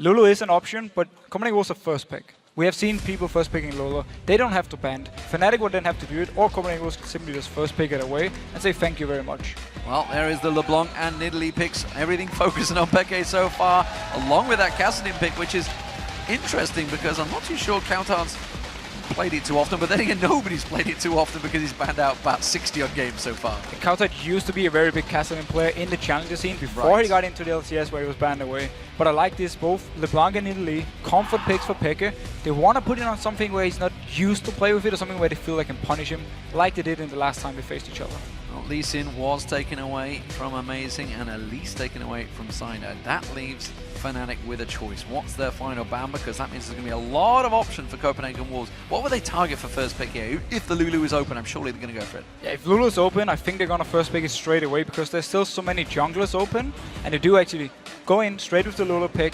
Lulu is an option, but Copenhagen Wolves are first pick. We have seen people first picking Lulu. They don't have to band. Fnatic would then have to do it, or Copenhagen Wolves simply just first pick it away and say thank you very much. Well, there is the LeBlanc and Nidalee picks. Everything focusing on Peke so far, along with that Kassadin pick, which is interesting because I'm not too sure cowTard's played it too often, but then again, nobody's played it too often because he's banned out about 60-odd games so far. cowTard used to be a very big Kassadin player in the challenger scene before he got into the LCS where he was banned away. But I like this, both LeBlanc and Nidalee, comfort picks for Peke. They want to put it on something where he's not used to play with it or something where they feel they can punish him, like they did in the last time they faced each other. Well, Lucian was taken away from Amazing and Elise taken away from Cyanide. That leaves Fnatic with a choice. What's their final ban? Because that means there's going to be a lot of options for Copenhagen Wolves. What would they target for first pick here? If the Lulu is open, I'm surely they're going to go for it. Yeah, if Lulu is open, I think they're going to first pick it straight away because there's still so many junglers open, and they do actually go in straight with the Lulu pick.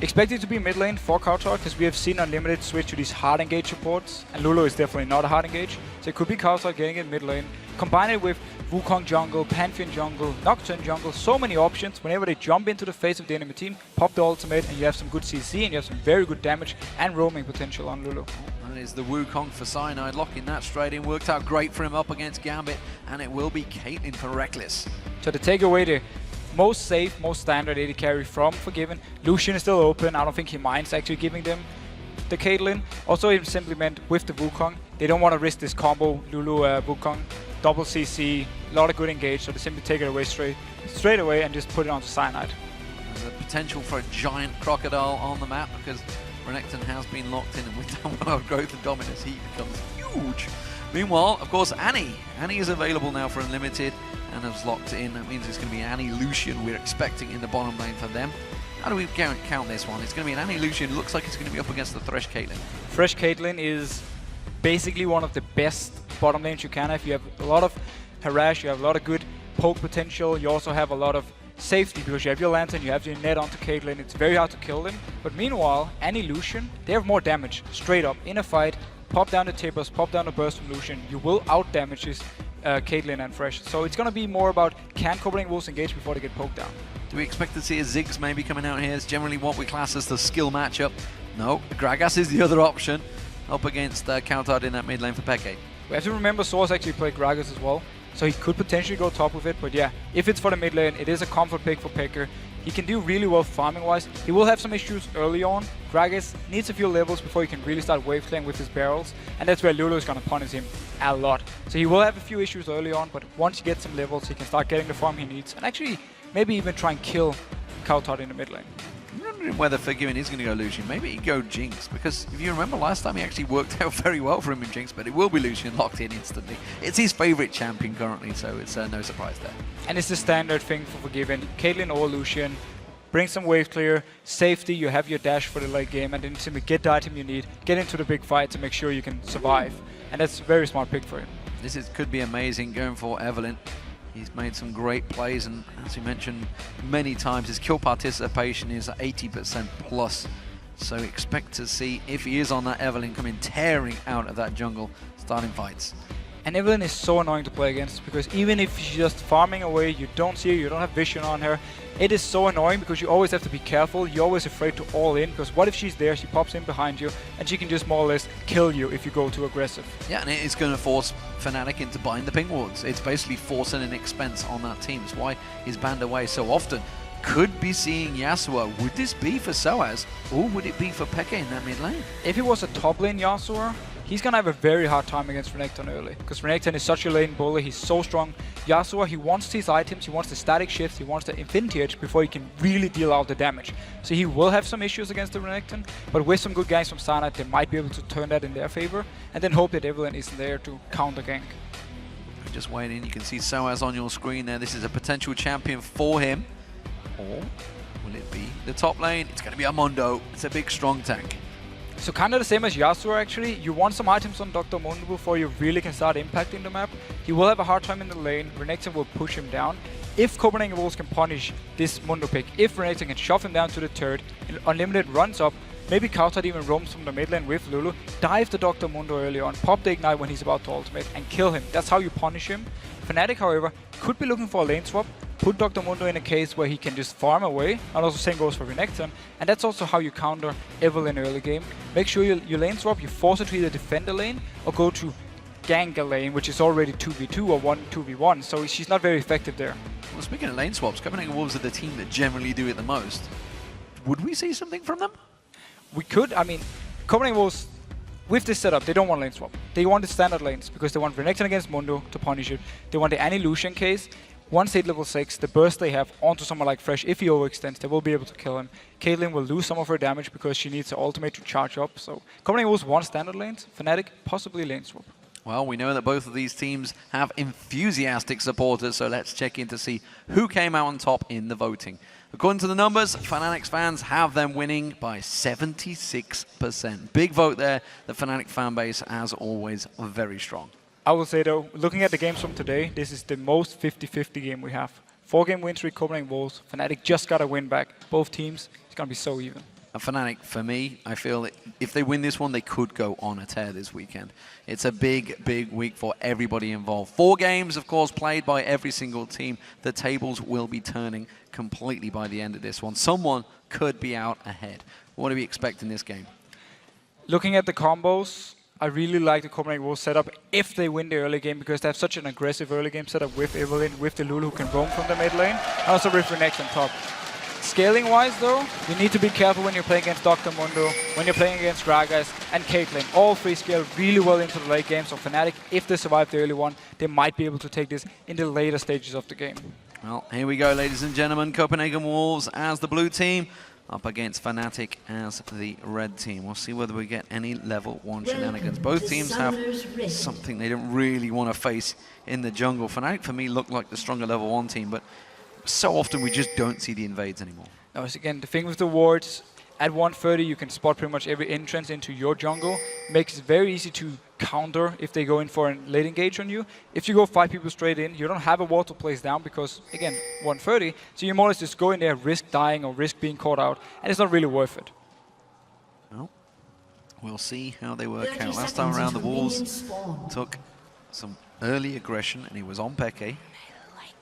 Expect it to be mid lane for cowTard because we have seen Unlimited switch to these hard engage supports, and Lulu is definitely not a hard engage. So it could be cowTard getting it mid lane. Combine it with Wukong jungle, Pantheon jungle, Nocturne jungle, so many options. Whenever they jump into the face of the enemy team, pop the ultimate and you have some good CC and you have some very good damage and roaming potential on Lulu. That is the Wukong for Cyanide, locking that straight in. Worked out great for him up against Gambit, and it will be Caitlyn for Rekkles. So to take away the most safe, most standard AD carry from Forgiven, Lucian is still open. I don't think he minds actually giving them the Caitlyn. Also, it simply meant with the Wukong, they don't want to risk this combo Lulu Wukong. Double CC, a lot of good engage, so they simply take it away straight away and just put it onto Cyanide. There's a potential for a giant crocodile on the map because Renekton has been locked in, and with that one of growth and dominance, he becomes huge. Meanwhile, of course, Annie is available now for Unlimited and has locked in. That means it's going to be Annie Lucian we're expecting in the bottom lane for them. How do we count this one? It's going to be an Annie Lucian. Looks like it's going to be up against the Thresh Caitlyn. Thresh Caitlyn is basically one of the best bottom lanes you can have. You have a lot of harass, you have a lot of good poke potential, you also have a lot of safety because you have your lantern, you have your net onto Caitlyn. It's very hard to kill them. But meanwhile, Annie Lucian, they have more damage straight up in a fight. Pop down the tapers, pop down the burst from Lucian. You will out damage this Caitlyn and Thresh. So it's going to be more about can Copenhagen Wolves engage before they get poked down. Do we expect to see a Ziggs maybe coming out here? It's generally what we class as the skill matchup. No, Gragas is the other option up against cowTard in that mid lane for Peke. We have to remember sOAZ actually played Gragas as well, so he could potentially go top with it. But yeah, if it's for the mid lane, it is a comfort pick for Peke. He can do really well farming wise. He will have some issues early on. Gragas needs a few levels before he can really start wave clearing with his barrels, and that's where Lulu is going to punish him a lot. So he will have a few issues early on, but once he gets some levels, he can start getting the farm he needs, and actually maybe even try and kill cowTard in the mid lane. I'm wondering whether Forgiven is going to go Lucian. Maybe he'd go Jinx, because if you remember last time he actually worked out very well for him in Jinx, but it will be Lucian locked in instantly. It's his favourite champion currently, so it's no surprise there. And it's the standard thing for Forgiven. Caitlyn or Lucian, bring some wave clear, safety, you have your dash for the late game, and then simply get the item you need, get into the big fight to make sure you can survive. And that's a very smart pick for him. This could be amazing going for Evelynn. He's made some great plays, and as we mentioned many times, his kill participation is 80% plus. So expect to see, if he is on that Evelynn, coming tearing out of that jungle, starting fights. And Evelynn is so annoying to play against, because even if she's just farming away, you don't see her, you don't have vision on her, it is so annoying because you always have to be careful. You're always afraid to all in, because what if she's there, she pops in behind you, and she can just more or less kill you if you go too aggressive. Yeah, and it's going to force Fnatic into buying the ping wards. It's basically forcing an expense on that team. It's why he's banned away so often. Could be seeing Yasuo. Would this be for sOAZ, or would it be for Peke in that mid lane? If it was a top lane Yasuo, he's gonna have a very hard time against Renekton early, because Renekton is such a lane bully, he's so strong. Yasuo, he wants his items, he wants the static shifts, he wants the Infinity Edge before he can really deal out the damage. So he will have some issues against the Renekton, but with some good guys from Cyanide, they might be able to turn that in their favor, and then hope that Evelynn isn't there to counter gank. Just waiting, you can see sOAZ on your screen there. This is a potential champion for him. Or will it be the top lane? It's going to be a Mundo. It's a big, strong tank. So kind of the same as Yasuo actually. You want some items on Dr. Mundo before you really can start impacting the map. He will have a hard time in the lane. Renekton will push him down. If Copenhagen Wolves can punish this Mundo pick, if Renekton can shove him down to the turret, and Unlimited runs up, maybe cowTard even roams from the mid lane with Lulu, dive the Dr. Mundo early on, pop the Ignite when he's about to ultimate, and kill him. That's how you punish him. Fnatic, however, could be looking for a lane swap, put Dr. Mundo in a case where he can just farm away, and also same goes for Renekton, and that's also how you counter Evelynn early game. Make sure you lane swap, you force her to either defend the lane or go to gank a lane, which is already 2v2 or 2v1, so she's not very effective there. Well, speaking of lane swaps, Copenhagen Wolves are the team that generally do it the most. Would we see something from them? We could. I mean, Copenhagen Wolves, with this setup, they don't want lane swap. They want the standard lanes because they want Renekton against Mundo to punish it. They want the Annie Lucian case. Once they hit level 6, the burst they have onto someone like Thresh, if he overextends, they will be able to kill him. Caitlyn will lose some of her damage because she needs her ultimate to charge up. So Copenhagen Wolves want standard lanes. Fnatic, possibly lane swap. Well, we know that both of these teams have enthusiastic supporters, so let's check in to see who came out on top in the voting. According to the numbers, Fnatic's fans have them winning by 76%. Big vote there. The Fnatic fan base, as always, very strong. I will say though, looking at the games from today, this is the most 50-50 game we have. 4-game win streak, Copenhagen Wolves. Fnatic just got a win back. Both teams, it's going to be so even. And Fnatic, for me, I feel that if they win this one, they could go on a tear this weekend. It's a big, big week for everybody involved. 4 games, of course, played by every single team. The tables will be turning completely by the end of this one. Someone could be out ahead. What do we expect in this game? Looking at the combos, I really like the Copenhagen Wolves setup if they win the early game because they have such an aggressive early game setup with Evelynn, with the Lulu who can roam from the mid lane, and also with Renekton top. Scaling-wise, though, you need to be careful when you're playing against Dr. Mundo, when you're playing against Gragas and Caitlyn. All 3 scale really well into the late game, so Fnatic, if they survive the early one, they might be able to take this in the later stages of the game. Well, here we go, ladies and gentlemen. Copenhagen Wolves as the blue team, up against Fnatic as the red team. We'll see whether we get any level 1 shenanigans. Both teams have something they don't really want to face in the jungle. Fnatic, for me, look like the stronger level 1 team, but so often we just don't see the invades anymore. No, it's again, the thing with the wards, at 130 you can spot pretty much every entrance into your jungle. Makes it very easy to counter if they go in for a late engage on you. If you go 5 people straight in, you don't have a ward to place down because, again, 130. So you more or less just go in there, risk dying or risk being caught out, and it's not really worth it. Well, we'll see how they work out. Last time around, the Wolves took some early aggression, and it was on xPeke.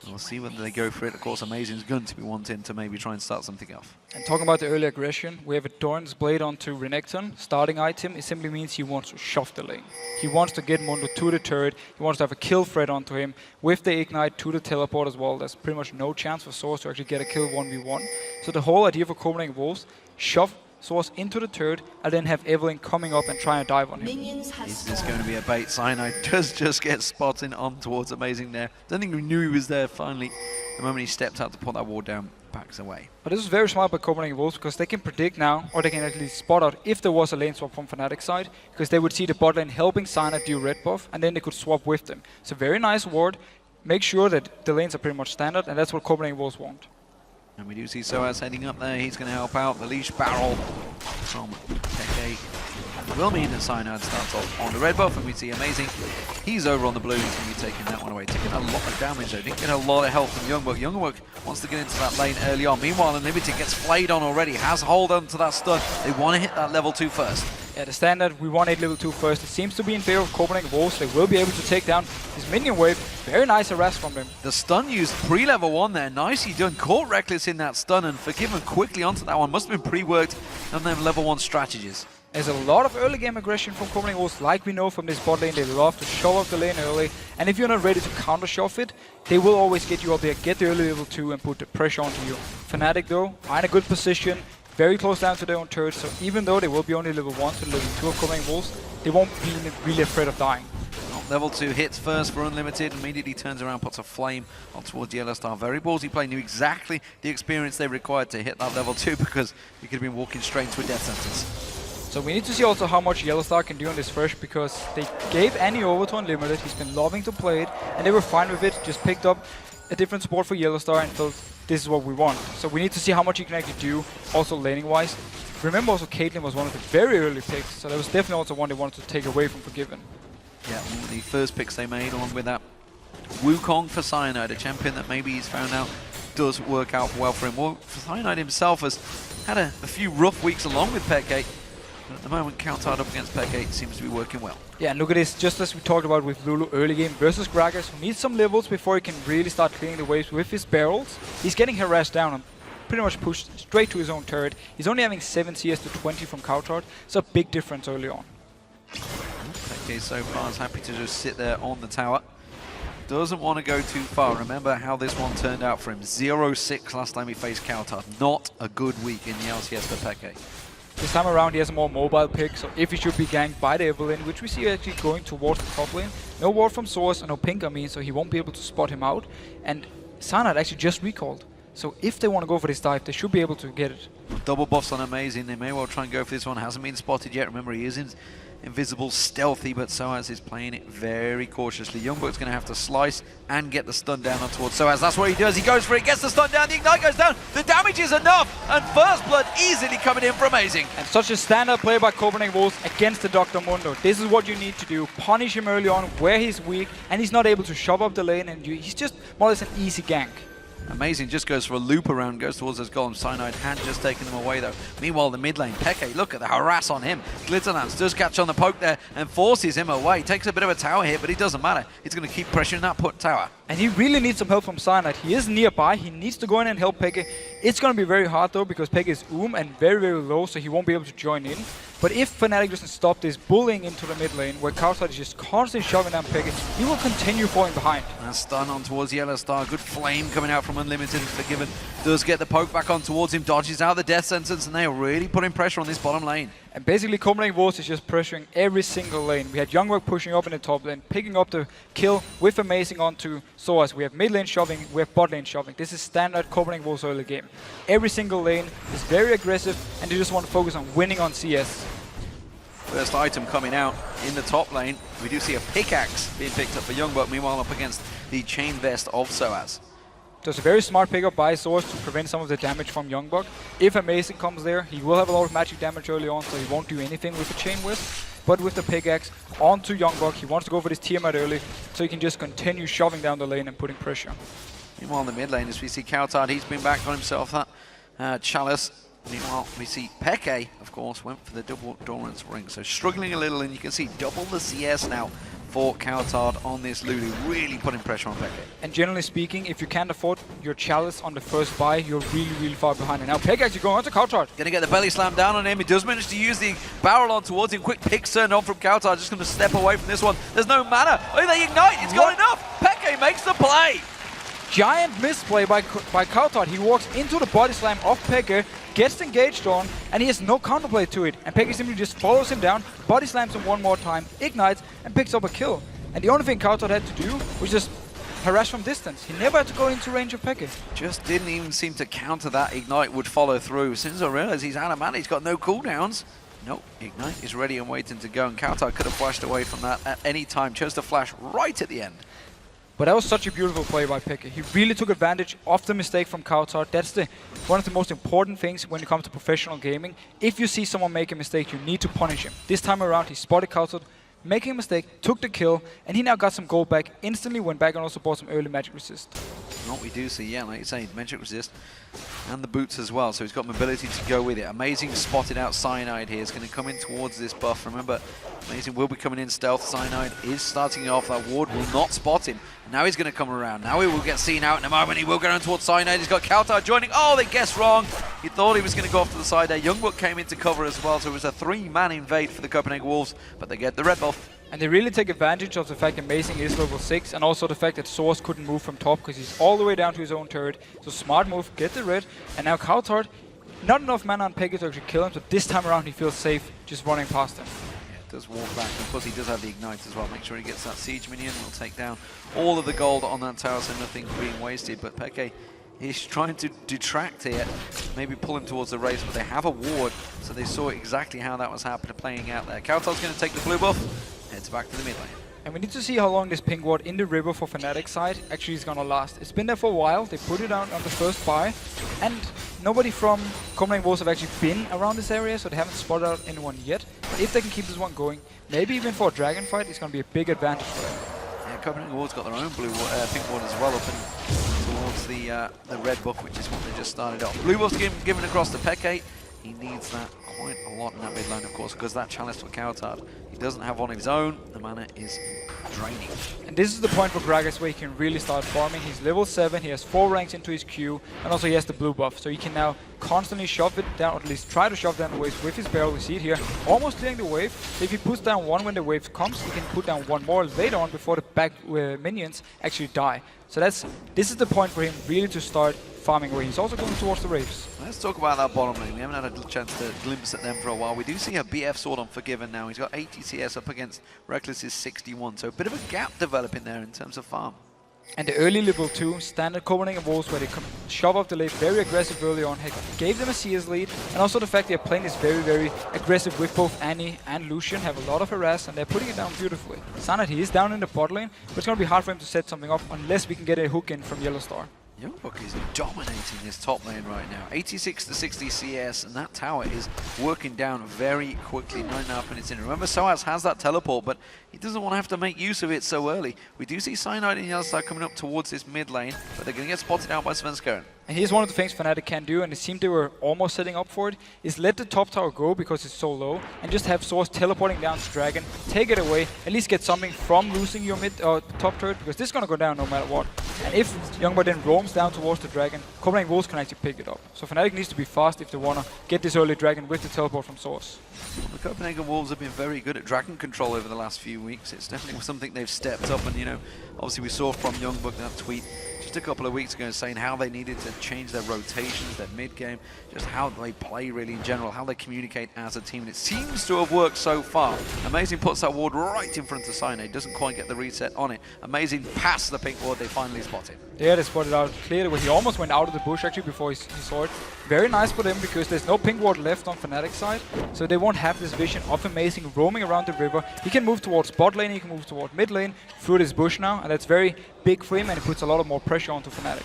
We'll see whether they go for it. Of course, Amazing's going to be wanting to maybe try and start something off. And talking about the early aggression, we have a Doran's Blade onto Renekton. Starting item, it simply means he wants to shove the lane. He wants to get Mundo to the turret. He wants to have a kill threat onto him. With the Ignite to the teleport as well, there's pretty much no chance for sOAZ to actually get a kill 1v1. So the whole idea for Copenhagen Wolves, shove sOAZ into the turret, and then have Evelynn coming up and trying to dive on him. Is this going to be a bait? Cyanide does just get spotted on towards Amazing there. Don't think we knew he was there finally. The moment he stepped out to put that ward down, backs away. But this is very smart by Copenhagen Wolves because they can predict now, or they can at least spot out if there was a lane swap from Fnatic side, because they would see the bot lane helping Cyanide do red buff, and then they could swap with them. It's a very nice ward. Make sure that the lanes are pretty much standard, and that's what Copenhagen Wolves want. And we do see sOAZ heading up there. He's going to help out. The leash barrel from xPeke will mean that Cyanide starts off on the red buff, and we see Amazing. He's over on the blue. He's going to be taking that one away. Taking a lot of damage, though. Didn't get a lot of health from YoungBuck. YoungBuck wants to get into that lane early on. Meanwhile, Unlimited gets flayed on already. Has hold on to that stun. They want to hit that level 2 first. Yeah, the standard, we want 8 level 2 first. It seems to be in favor of Copenhagen Wolves. They will be able to take down his minion wave. Very nice harass from them. The stun used pre-level 1 there. Nicely done. Caught Rekkles in that stun and forgiven quickly onto that one. Must have been pre-worked on them level 1 strategies. There's a lot of early game aggression from Copenhagen Wolves, like we know from this bot lane. They love to show off the lane early. And if you're not ready to counter shove it, they will always get you up there, get the early level 2 and put the pressure onto you. Fnatic though, are in a good position. Very close down to their own turret, so even though they will be only level 1 to level 2 of Copenhagen Wolves, they won't be really afraid of dying. Level 2 hits first for Unlimited, immediately turns around, puts a flame on towards YellOwStaR. Very ballsy play, knew exactly the experience they required to hit that level 2 because he could have been walking straight into a death sentence. So we need to see also how much YellOwStaR can do on this Thresh because they gave Annie over to Unlimited, he's been loving to play it, and they were fine with it, just picked up a different support for YellOwStaR and felt this is what we want. So we need to see how much he can actually do, also laning wise. Remember also Caitlyn was one of the very early picks, so that was definitely also one they wanted to take away from Forgiven. Yeah, one of the first picks they made, along with that Wukong for Cyanide, a champion that maybe he's found out does work out well for him. Well, Cyanide himself has had a few rough weeks along with xPeke, but at the moment cowTard up against xPeke seems to be working well. Yeah, and look at this, just as we talked about with Lulu early game versus Gragas, who needs some levels before he can really start clearing the waves with his barrels. He's getting harassed down and pretty much pushed straight to his own turret. He's only having 7 CS to 20 from cowTard, so a big difference early on. Okay, so far is happy to just sit there on the tower. Doesn't want to go too far. Remember how this one turned out for him. 0-6 last time he faced cowTard. Not a good week in the LCS for xPeke. This time around he has a more mobile pick, so if he should be ganked by the Evelynn, which we see actually going towards the top lane, no ward from sOAZ and no pink I mean, so he won't be able to spot him out. And Cyanide actually just recalled. So if they want to go for this dive, they should be able to get it. Double buffs on Amazing. They may well try and go for this one. Hasn't been spotted yet. Remember, he is invisible, stealthy, but sOAZ is playing it very cautiously. YoungBuck's going to have to slice and get the stun down on towards sOAZ. That's what he does. He goes for it, gets the stun down, the ignite goes down. The damage is enough, and first blood easily coming in for Amazing. And such a standard play by Copenhagen Wolves against the Dr. Mundo. This is what you need to do. Punish him early on where he's weak, and he's not able to shove up the lane, and he's just more or less an easy gank. Amazing just goes for a loop around, goes towards those golems. Cyanide had just taken them away though. Meanwhile, the mid lane, xPeke, look at the harass on him. Glitterlance does catch on the poke there and forces him away. Takes a bit of a tower hit, but it doesn't matter. He's going to keep pressuring that put tower. And he really needs some help from Cyanide. He is nearby. He needs to go in and help xPeke. It's going to be very hard though, because xPeke is and very, very low, so he won't be able to join in. But if Fnatic doesn't stop this bullying into the mid lane, where cowTard is just constantly shoving down xPeke, he will continue falling behind. And stun on towards YellOwStaR. Good flame coming out from Unlimited. Forgiven does get the poke back on towards him, dodges out the death sentence, and they are really putting pressure on this bottom lane. And basically Copenhagen Wolves is just pressuring every single lane. We had YoungBuck pushing up in the top lane, picking up the kill with Amazing onto sOAZ. We have mid lane shoving, we have bot lane shoving. This is standard Copenhagen Wolves early game. Every single lane is very aggressive, and they just want to focus on winning on CS. First item coming out in the top lane. We do see a pickaxe being picked up for YoungBuck, meanwhile up against the chain vest of sOAZ. So it's a very smart pickup by sOAZ to prevent some of the damage from YoungBuck. If Amazing comes there, he will have a lot of magic damage early on, so he won't do anything with the chain vest. But with the pickaxe onto YoungBuck, he wants to go for this Tiamat early, so he can just continue shoving down the lane and putting pressure. Meanwhile in the mid lane, as we see cowTard, he's been back on himself that Chalice. Meanwhile, we see xPeke, of course, went for the double Endurance ring. So struggling a little, and you can see double the CS now for cowTard on this Lulu. Really putting pressure on xPeke. And generally speaking, if you can't afford your Chalice on the first buy, you're really, really far behind. And now xPeke actually going on to cowTard. Gonna get the belly slam down on him. He does manage to use the barrel on towards him. Quick pick turned on from cowTard. Just gonna step away from this one. There's no mana. Oh, they ignite. It's got enough. xPeke makes the play. Giant misplay by cowTard. He walks into the body slam of xPeke, gets engaged on, and he has no counterplay to it. And xPeke simply just follows him down, body slams him one more time, ignites, and picks up a kill. And the only thing cowTard had to do was just harass from distance. He never had to go into range of xPeke. Just didn't even seem to counter that. Ignite would follow through. As soon as I realized he's out of mana, he's got no cooldowns. Nope, Ignite is ready and waiting to go, and cowTard could have flashed away from that at any time. Chose to flash right at the end. But that was such a beautiful play by xPeke. He really took advantage of the mistake from cowTard. That's one of the most important things when it comes to professional gaming. If you see someone make a mistake, you need to punish him. This time around, he spotted cowTard making a mistake, took the kill, and he now got some gold back, instantly went back and also bought some early magic resist. What we do see, yeah, like you say, magic resist, and the boots as well, so he's got mobility to go with it. Amazing spotted out Cyanide here. Is going to come in towards this buff. Remember, Amazing will be coming in stealth. Cyanide is starting off. That ward will not spot him. Now he's going to come around. Now he will get seen out in a moment. He will go down towards Cyanide. He's got cowTard joining. Oh, they guessed wrong. He thought he was going to go off to the side there. YoungBuck came into cover as well, so it was a 3-man invade for the Copenhagen Wolves, but they get the red buff. And they really take advantage of the fact that Amazing is level 6, and also the fact that sOAZ couldn't move from top because he's all the way down to his own turret. So smart move, get the red, and now cowTard, not enough mana on xPeke to actually kill him, so this time around he feels safe just running past him. Yeah, does walk back, and of course he does have the ignite as well. Make sure he gets that siege minion. Will take down all of the gold on that tower, so nothing being wasted. But xPeke is trying to detract here, maybe pull him towards the race, but they have a ward, so they saw exactly how that was playing out there. cowTard's going to take the blue buff, heads back to the mid lane. And we need to see how long this pink ward in the river for Fnatic side actually is going to last. It's been there for a while. They put it out on the first buy, and nobody from Copenhagen Wolves have actually been around this area, so they haven't spotted out anyone yet. But if they can keep this one going, maybe even for a dragon fight, it's going to be a big advantage for them. Yeah, Copenhagen Wolves got their own pink ward as well, up and towards the red buff, which is what they just started off. Blue buff's given across to xPeke. He needs that quite a lot in that mid lane, of course, because that chalice for cowTard. He doesn't have one of his own. The mana is draining. And this is the point for Gragas where he can really start farming. He's level 7, he has 4 ranks into his Q, and also he has the blue buff. So he can now constantly shove it down, or at least try to shove down the waves with his barrel. We see it here, almost clearing the wave. So if he puts down one when the wave comes, he can put down one more later on before the back minions actually die. So this is the point for him really to start farming away. He's also going towards the waves. Let's talk about that bottom lane. We haven't had a chance to glimpse at them for a while. We do see a BF sword on Forgiven now. He's got 80 CS up against Rekkles' 61. So a bit of a gap developing there in terms of farm. And the early level 2 standard Copenhagen Wolves where they shove up the lane very aggressive early on, gave them a CS lead, and also the fact they're playing this very, very aggressive with both Annie and Lucian, have a lot of harass, and they're putting it down beautifully. Cyanide, he is down in the bot lane, but it's going to be hard for him to set something up unless we can get a hook in from YellOwStaR. YoungBuck is dominating this top lane right now. 86 to 60 CS, and that tower is working down very quickly. 9.5 minutes in. Remember, sOAZ has that teleport, but he doesn't want to have to make use of it so early. We do see Cyanide and YellOwStaR coming up towards this mid lane, but they're going to get spotted out by Svenskeren. And here's one of the things Fnatic can do, and it seemed they were almost setting up for it, is let the top tower go because it's so low, and just have sOAZ teleporting down to Dragon, take it away, at least get something from losing your top turret, because this is going to go down no matter what. And if YoungBuck then roams down towards the Dragon, Copenhagen Wolves can actually pick it up. So Fnatic needs to be fast if they want to get this early Dragon with the teleport from sOAZ. The Copenhagen Wolves have been very good at dragon control over the last few weeks. It's definitely something they've stepped up, and you know, obviously we saw from YoungBuck that tweet just a couple of weeks ago saying how they needed to change their rotations, their mid-game, just how they play really in general, how they communicate as a team, and it seems to have worked so far. Amazing puts that ward right in front of Cyanide, doesn't quite get the reset on it. Amazing past the pink ward they finally spotted. Yeah, they spotted out clearly, where he almost went out of the bush actually before he saw it. Very nice for them because there's no pink ward left on Fnatic side, so they won't have this vision of Amazing roaming around the river. He can move towards bot lane, he can move toward mid lane through this bush now, and that's very big for him, and it puts a lot of more pressure onto Fnatic.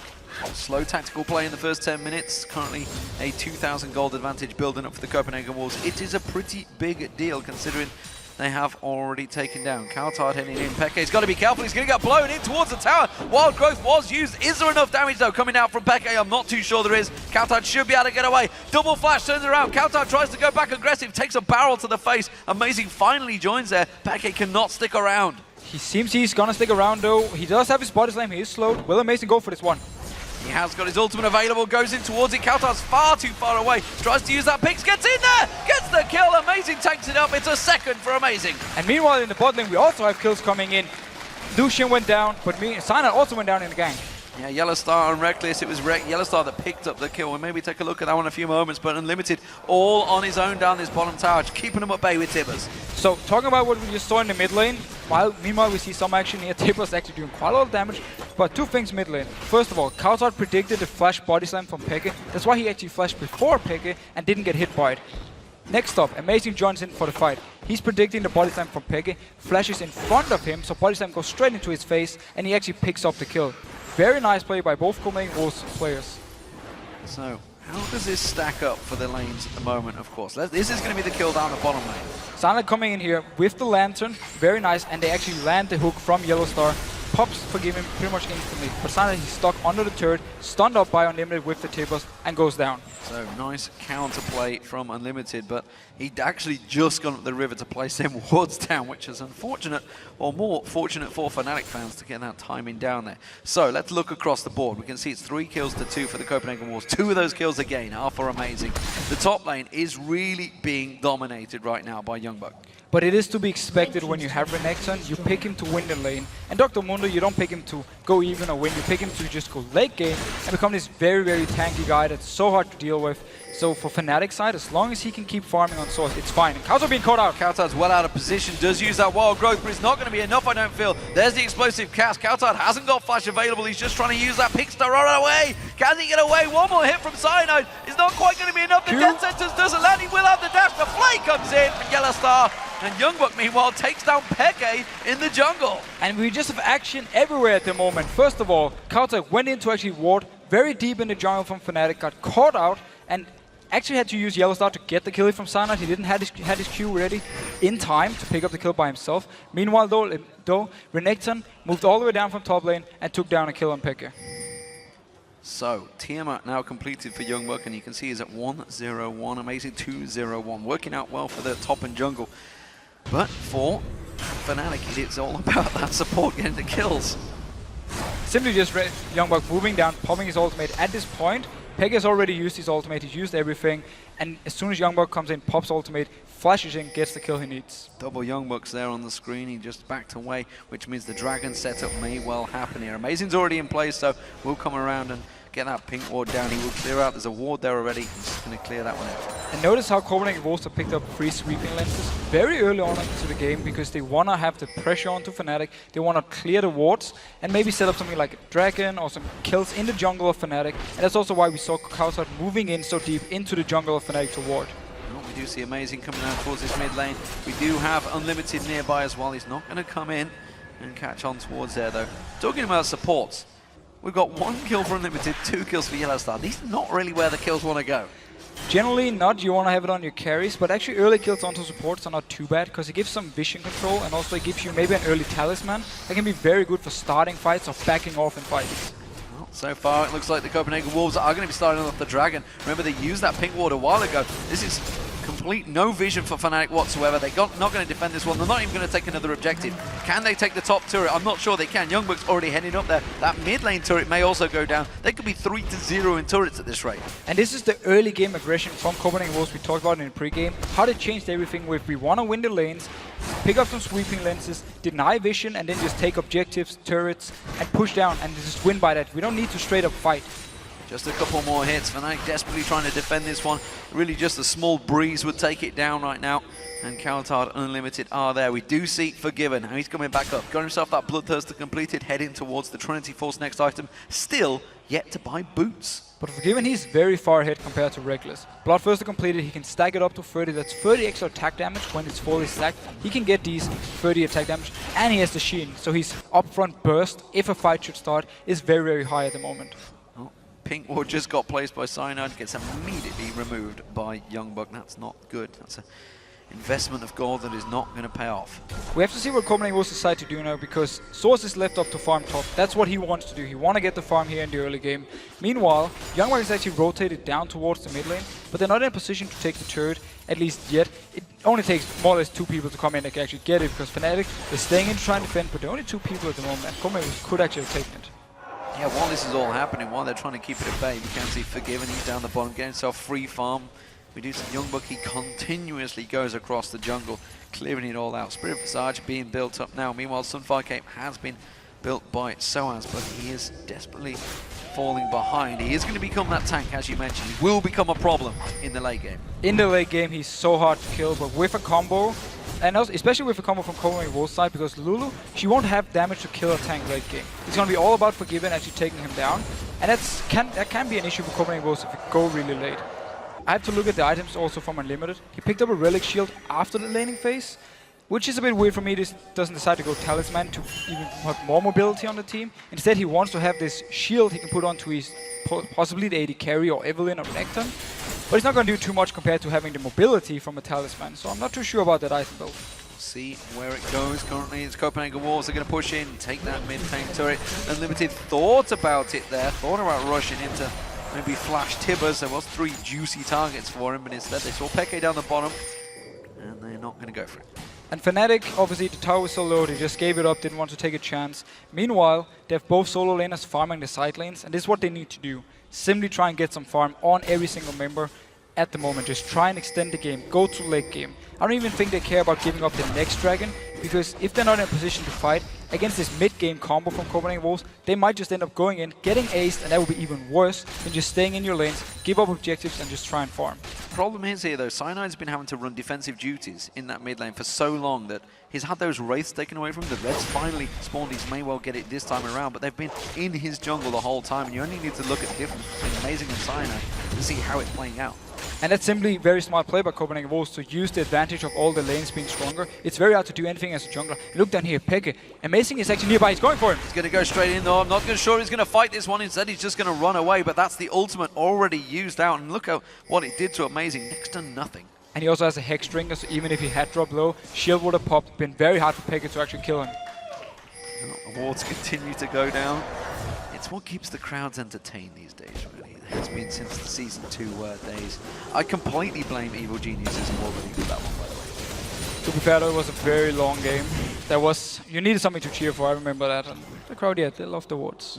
Slow tactical play in the first 10 minutes. Currently a 2,000 gold advantage building up for the Copenhagen Wolves. It is a pretty big deal considering they have already taken down. cowTard heading in. Peke's got to be careful. He's going to get blown in towards the tower. Wild Growth was used. Is there enough damage, though, coming out from Peke? I'm not too sure there is. cowTard should be able to get away. Double flash turns around. cowTard tries to go back aggressive. Takes a barrel to the face. Amazing finally joins there. Peke cannot stick around. He seems he's going to stick around, though. He does have his body slam. He is slowed. Will Amazing go for this one? He has got his ultimate available, goes in towards it. cowTard's far too far away. Tries to use that picks, gets in there! Gets the kill, Amazing tanks it up. It's a second for Amazing. And meanwhile in the bot lane we also have kills coming in. Lucian went down, but Cyanide also went down in the gank. Yeah, YellOwStaR and Rekkles, it was YellOwStaR that picked up the kill. We'll maybe take a look at that one in a few moments, but Unlimited all on his own down this bottom tower, just keeping him at bay with Tibbers. So, talking about what we just saw in the mid lane, meanwhile we see some action here. Tibbers actually doing quite a lot of damage, but two things mid lane. First of all, cowTard predicted the flash body slam from Peke. That's why he actually flashed before Peke and didn't get hit by it. Next up, Amazing joins in for the fight. He's predicting the body slam from Peke, flashes in front of him, so body slam goes straight into his face, and he actually picks up the kill. Very nice play by both Copenhagen Wolves players. So, how does this stack up for the lanes at the moment, of course? This is going to be the kill down the bottom lane. Cyanide coming in here with the lantern, very nice, and they actually land the hook from YellOwStaR. Pops Forgiven pretty much instantly, but Cyanide he's stuck under the turret, stunned up by Unlimited with the Tibbers, and goes down. So nice counterplay from Unlimited, but he'd actually just gone up the river to place them wards down, which is unfortunate, or more fortunate for Fnatic fans to get that timing down there. So let's look across the board. We can see it's 3 kills to 2 for the Copenhagen Wolves. 2 of those kills again are for Amazing. The top lane is really being dominated right now by YoungBuck. But it is to be expected when you have Renekton, you pick him to win the lane. And Dr. Mundo, you don't pick him to go even or win, you pick him to just go late game and become this very, very tanky guy that's so hard to deal with. So for Fnatic side, as long as he can keep farming on sOAZ, it's fine. And cowTard being caught out. cowTard's well out of position, does use that wild growth, but it's not going to be enough, I don't feel. There's the explosive cast. cowTard hasn't got flash available, he's just trying to use that pick to run away. Can he get away? One more hit from Cyanide. It's not quite going to be enough. The death sentence doesn't land, he will have the dash. The play comes in from YellOwStaR. And YoungBuck, meanwhile, takes down Peke in the jungle. And we just have action everywhere at the moment. First of all, cowTard went in to actually ward very deep in the jungle from Fnatic, got caught out, and actually had to use YellOwStaR to get the kill from Cyanide. He didn't have his Q ready in time to pick up the kill by himself. Meanwhile, though Renekton moved all the way down from top lane and took down a kill on Peke. So, Tiamat now completed for YoungBuck, and you can see he's at 1-0-1, amazing 2-0-1, working out well for the top and jungle. But for Fnatic, it's all about that support getting the kills. Simply just YoungBuck moving down, popping his ultimate. At this point, Peke has already used his ultimate, he's used everything, and as soon as YoungBuck comes in, pops ultimate, flashes in, gets the kill he needs. Double YoungBuck's there on the screen, he just backed away, which means the dragon setup may well happen here. Amazing's already in place, so we'll come around and get that pink ward down. He will clear out, there's a ward there already, he's just going to clear that one out. And notice how Copenhagen Wolves have picked up 3 sweeping lenses very early on into the game because they want to have the pressure onto Fnatic, they want to clear the wards and maybe set up something like a dragon or some kills in the jungle of Fnatic. And that's also why we saw cowTard moving in so deep into the jungle of Fnatic to ward. Well, we do see Amazing coming down towards this mid lane. We do have Unlimited nearby as well. He's not going to come in and catch on towards there though. Talking about supports, we've got 1 kill for Unlimited, 2 kills for YellOwStaR. These are not really where the kills want to go. Generally not, you want to have it on your carries, but actually early kills onto supports are not too bad because it gives some vision control and also it gives you maybe an early talisman that can be very good for starting fights or backing off in fights. Well, so far it looks like the Copenhagen Wolves are going to be starting off the dragon. Remember, they used that pink ward a while ago. This is complete no vision for Fnatic whatsoever. They're not going to defend this one. They're not even going to take another objective. Can they take the top turret? I'm not sure they can. YoungBuck's already heading up there. That mid lane turret may also go down. They could be 3-0 in turrets at this rate. And this is the early game aggression from Copenhagen Wolves we talked about in the pre-game. How they changed everything with we want to win the lanes, pick up some sweeping lenses, deny vision, and then just take objectives, turrets, and push down and just win by that. We don't need to straight up fight. Just a couple more hits. Fnatic desperately trying to defend this one. Really just a small breeze would take it down right now. And cowTard Unlimited are there. We do see Forgiven. Now he's coming back up. Got himself that Bloodthirster completed, heading towards the Trinity Force next item. Still yet to buy boots. But Forgiven, he's very far ahead compared to Rekkles. Bloodthirster completed, he can stack it up to 30. That's 30 extra attack damage when it's fully stacked. He can get these 30 attack damage, and he has the Sheen. So his upfront burst, if a fight should start, is very, very high at the moment. Pink ward just got placed by Cyanide, gets immediately removed by YoungBuck. That's not good. That's an investment of gold that is not going to pay off. We have to see what Copenhagen will decide to do now because sOAZ is left up to farm top. That's what he wants to do. He wants to get the farm here in the early game. Meanwhile, YoungBuck is actually rotated down towards the mid lane, but they're not in a position to take the turret, at least yet. It only takes more or less 2 people to come in that can actually get it because Fnatic is staying in to try and defend, but there are only 2 people at the moment, and Copenhagen could actually have taken it. Yeah, while this is all happening, while they're trying to keep it at bay, we can see Forgiven, he's down the bottom, getting himself free farm. We do see YoungBuck, he continuously goes across the jungle, clearing it all out. Spirit Visage being built up now. Meanwhile, Sunfire Cape has been built by sOAZ, but he is desperately falling behind. He is going to become that tank, as you mentioned. He will become a problem in the late game. In the late game, he's so hard to kill, but with a combo, and also, especially with a combo from Copenhagen Wolves side, because Lulu, she won't have damage to kill a tank late game. It's going to be all about Forgiven actually taking him down, and that can be an issue for Copenhagen Wolves if you go really late. I have to look at the items also from Unlimited. He picked up a Relic Shield after the laning phase, which is a bit weird for me. This doesn't decide to go Talisman to even put more mobility on the team. Instead, he wants to have this shield he can put onto his possibly the AD carry or Evelynn or Renekton. But it's not going to do too much compared to having the mobility from a Talisman, so I'm not too sure about that item build. See where it goes. Currently, it's Copenhagen Wolves. They're going to push in, take that mid-tank turret. Unlimited thought about it there, thought about rushing into maybe Flash Tibbers. There was 3 juicy targets for him, but instead they saw Peke down the bottom, and they're not going to go for it. And Fnatic, obviously the tower was so low, they just gave it up, didn't want to take a chance. Meanwhile, they have both solo laners farming the side lanes, and this is what they need to do. Simply try and get some farm on every single member at the moment. Just try and extend the game, go to late game. I don't even think they care about giving up the next dragon, because if they're not in a position to fight against this mid-game combo from Copenhagen Wolves, they might just end up going in, getting aced, and that would be even worse than just staying in your lanes, give up objectives, and just try and farm. The problem is here, though, Cyanide's been having to run defensive duties in that mid lane for so long that he's had those wraiths taken away from him. The Reds finally spawned. He may well get it this time around, but they've been in his jungle the whole time, and you only need to look at the difference between Amazing and Cyanide to see how it's playing out. And that's simply very smart play by Copenhagen Wolves to use the advantage of all the lanes being stronger. It's very hard to do anything as a jungler. Look down here, Peke. Amazing is actually nearby. He's going for him. He's going to go straight in, though. I'm not sure he's going to fight this one. Instead, he's just going to run away. But that's the ultimate already used out. And look at what it did to Amazing. Next to nothing. And he also has a Hex Drinker, so even if he had dropped low, shield would have popped. Been very hard for Peke to actually kill him. Wards continue to go down. It's what keeps the crowds entertained these days, really. It has been since the Season 2 days. I completely blame Evil Geniuses and Wolverine for that one, by the way. To be fair, though, it was a very long game. You needed something to cheer for, I remember that. And the crowd, yeah, they loved the awards.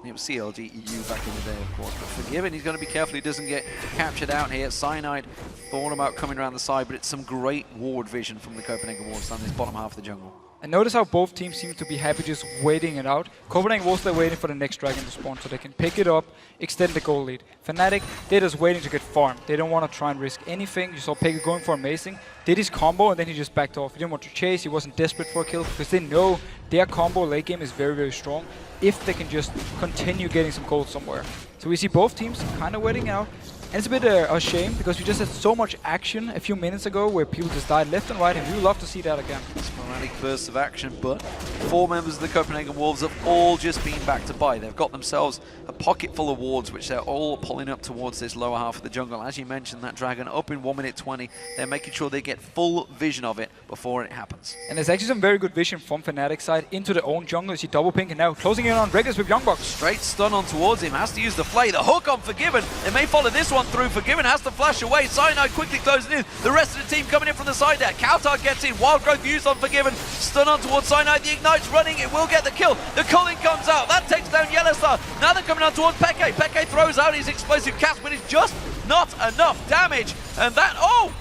It was CLG EU back in the day, of course. But Forgiven, he's going to be careful he doesn't get captured out here. Cyanide thought about coming around the side, but it's some great ward vision from the Copenhagen Wolves down this bottom half of the jungle. And notice how both teams seem to be happy just waiting it out. Copenhagen Wolves, they're waiting for the next dragon to spawn so they can pick it up, extend the goal lead. Fnatic, they're just waiting to get farmed. They don't want to try and risk anything. You saw Peke going for Amazing, did his combo, and then he just backed off. He didn't want to chase, he wasn't desperate for a kill, because they know their combo late game is very, very strong if they can just continue getting some gold somewhere. So we see both teams kind of waiting out. And it's a bit a shame, because we just had so much action a few minutes ago where people just died left and right, and we would love to see that again. Sporadic bursts of action, but 4 members of the Copenhagen Wolves have all just been back to buy. They've got themselves a pocket full of wards, which they're all pulling up towards this lower half of the jungle. As you mentioned, that dragon up in 1 minute 20. They're making sure they get full vision of it before it happens. And there's actually some very good vision from Fnatic side into their own jungle. You see double pink, and now closing in on Rekkles with YoungBuck. Straight stun on towards him, has to use the flay. The hook on Forgiven. They may follow this one through. Forgiven has to flash away. Cyanide quickly closing in. The rest of the team coming in from the side there. cowTard gets in. Wild Growth used on Forgiven. Stun on towards Cyanide. The Ignite's running. It will get the kill. The culling comes out. That takes down YellOwStaR. Now they're coming on towards Peke. Peke throws out his explosive cast, but it's just not enough damage. And that,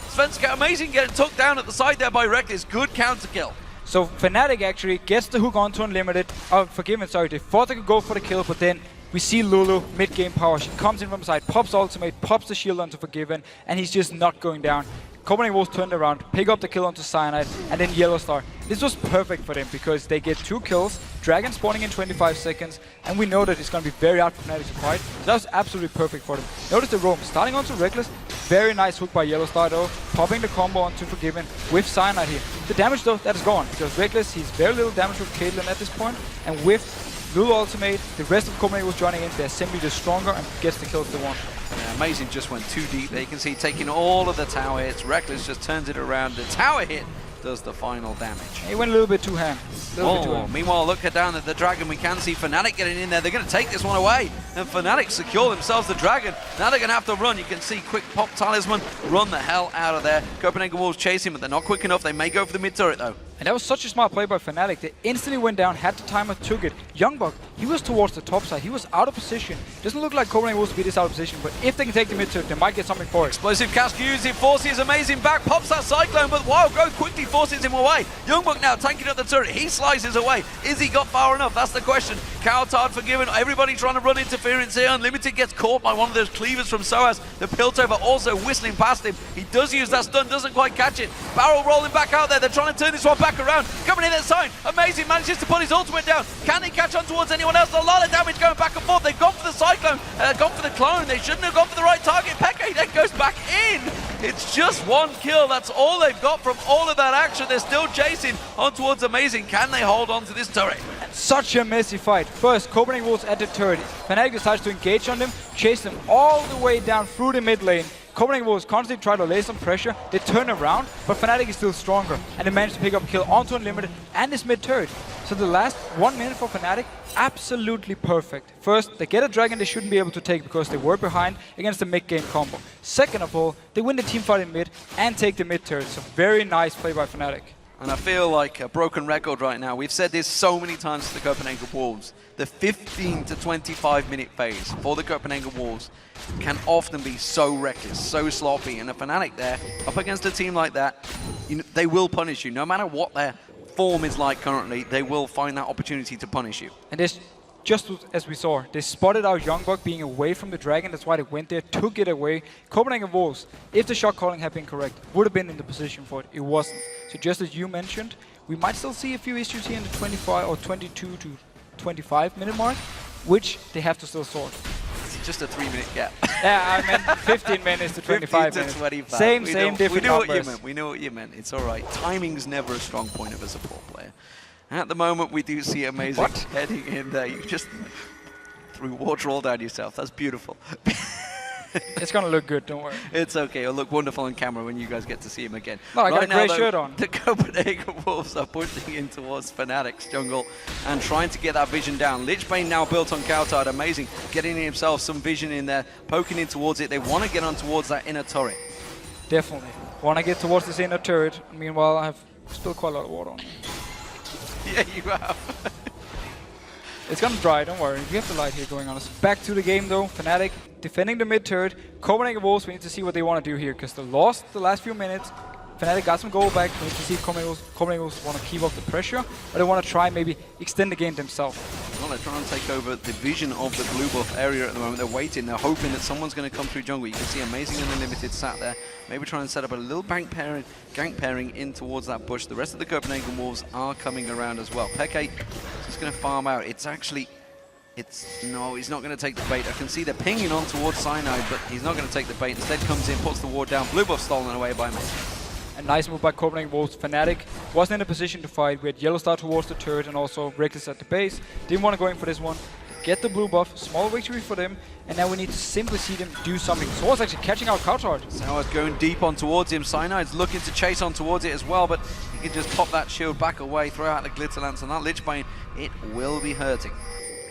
Svenska Amazing getting took down at the side there by Rekkles. Good counter kill. So Fnatic actually gets the hook onto Unlimited. Forgiven, sorry. They thought they could go for the kill, but then we see Lulu, mid-game power. She comes in from the side, pops ultimate, pops the shield onto Forgiven, and he's just not going down. Copenhagen Wolves turned around, pick up the kill onto Cyanide, and then YellOwStaR. This was perfect for them because they get 2 kills, dragon spawning in 25 seconds, and we know that it's going to be very hard for Fnatic to fight. So that was absolutely perfect for them. Notice the roam, starting onto Rekkles, very nice hook by YellOwStaR though, popping the combo onto Forgiven with Cyanide here. The damage though, that is gone, because Rekkles, he's very little damage with Caitlyn at this point, and with Lulu ultimate, the rest of Copenhagen was joining in, they're simply just stronger and gets the kills they want. Yeah, Amazing just went too deep there. You can see taking all of the tower hits. Rekkles just turns it around. The tower hit does the final damage. He went a little bit too ham. Meanwhile, look down at the dragon. We can see Fnatic getting in there. They're going to take this one away. And Fnatic secure themselves the dragon. Now they're going to have to run. You can see quick pop talisman. Run the hell out of there. Copenhagen Wolves chasing, but they're not quick enough. They may go for the mid turret though. And that was such a smart play by Fnatic. They instantly went down, had the timer, took it. YoungBuck, he was towards the top side. He was out of position. Doesn't look like Copenhagen Wolves to be this out of position, but if they can take the mid turret, they might get something for it. Explosive cast used. It forces Amazing back. Pops that Cyclone, but Wild Growth quickly forces him away. YoungBuck now tanking up the turret. He slices away. Is he got far enough? That's the question. cowTard Forgiven. Everybody trying to run interference here. Unlimited gets caught by one of those cleavers from sOAZ. The Piltover also whistling past him. He does use that stun, doesn't quite catch it. Barrel rolling back out there. They're trying to turn this one back around. Coming in that side. Amazing manages to put his ultimate down. Can they catch on towards anyone else? A lot of damage going back and forth. They've gone for the Cyclone. Gone for the clone. They shouldn't have gone for the right target. Peke then goes back in. It's just 1 kill. That's all they've got from all of that action. They're still chasing on towards Amazing. Can they hold on to this turret? Such a messy fight. First, Copenhagen Wolves at the turret. Fnatic decides to engage on them, chase them all the way down through the mid lane. Copenhagen Wolves constantly try to lay some pressure. They turn around, but Fnatic is still stronger, and they manage to pick up a kill onto Unlimited and this mid turret. So the last 1 minute for Fnatic, absolutely perfect. First, they get a dragon they shouldn't be able to take because they were behind against the mid-game combo. Second of all, they win the team fight in mid and take the mid turret. So very nice play by Fnatic. And I feel like a broken record right now. We've said this so many times to the Copenhagen Wolves. The 15 to 25 minute phase for the Copenhagen Wolves can often be so reckless, so sloppy. And a Fnatic there, up against a team like that, they will punish you. No matter what their form is like currently, they will find that opportunity to punish you. And this, just as we saw, they spotted out YoungBuck being away from the dragon. That's why they went there, took it away. Copenhagen Wolves, if the shot calling had been correct, would have been in the position for it. It wasn't. So just as you mentioned, we might still see a few issues here in the 25 or 22 to 25 minute mark, which they have to still sort. It's just a 3-minute gap. Yeah, I meant 15 minutes to 25 minutes. 25. Same, different We know numbers. what you meant. We know what you meant. It's all right. Timing's never a strong point of a support player. At the moment, we do see Amazing heading in there. You just threw water all down yourself. That's beautiful. It's gonna look good, don't worry. It's okay, it'll look wonderful on camera when you guys get to see him again. No, I got a now, grey though, shirt on. The Copenhagen Wolves are pushing in towards Fnatic's jungle and trying to get that vision down. Lichbane now built on cowTard, amazing, getting himself some vision in there, poking in towards it. They want to get on towards that inner turret. Definitely. Want to get towards this inner turret. Meanwhile, I have still quite a lot of water on me. Yeah, you have. It's gonna dry, don't worry. We have the light here going on. Back to the game though. Fnatic defending the mid turret. Copenhagen Wolves, we need to see what they want to do here because they lost the last few minutes. Fnatic got some goal back. We need to see if Copenhagen Wolves want to keep up the pressure or they want to try maybe extend the game themselves. Well, they're trying to take over the vision of the blue buff area at the moment. They're waiting, they're hoping that someone's going to come through jungle. You can see Amazing and Unlimited sat there, maybe trying to set up a little gank pairing in towards that bush. The rest of the Copenhagen Wolves are coming around as well. xPeke is just going to farm out. No, he's not going to take the bait. I can see they're pinging on towards Cyanide, but he's not going to take the bait. Instead comes in, puts the ward down. Blue buff stolen away by Amazing. A nice move by Copenhagen Wolves. Fnatic wasn't in a position to fight. We had YellOwStaR towards the turret and also Rekkles at the base. Didn't want to go in for this one. Get the blue buff. Small victory for them. And now we need to simply see them do something. sOAZ actually catching out cowTard. sOAZ going deep on towards him. Cyanide's looking to chase on towards it as well, but he can just pop that shield back away, throw out the Glitter Lance, and that Lichbane, it will be hurting.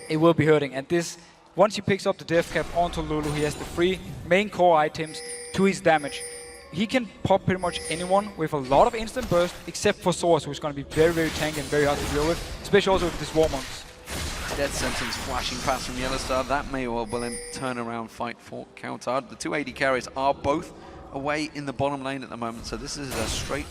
It will be hurting. And this, once he picks up the death cap onto Lulu, he has the 3 main core items to his damage. He can pop pretty much anyone with a lot of instant burst, except for sOAZ, who's going to be very, very tanky and very hard to deal with, especially also with this Warmonks. Death sentence flashing past from YellOwStaR. That may well then turn around fight for cowTard. The 2 AD carries are both away in the bottom lane at the moment, so this is a straight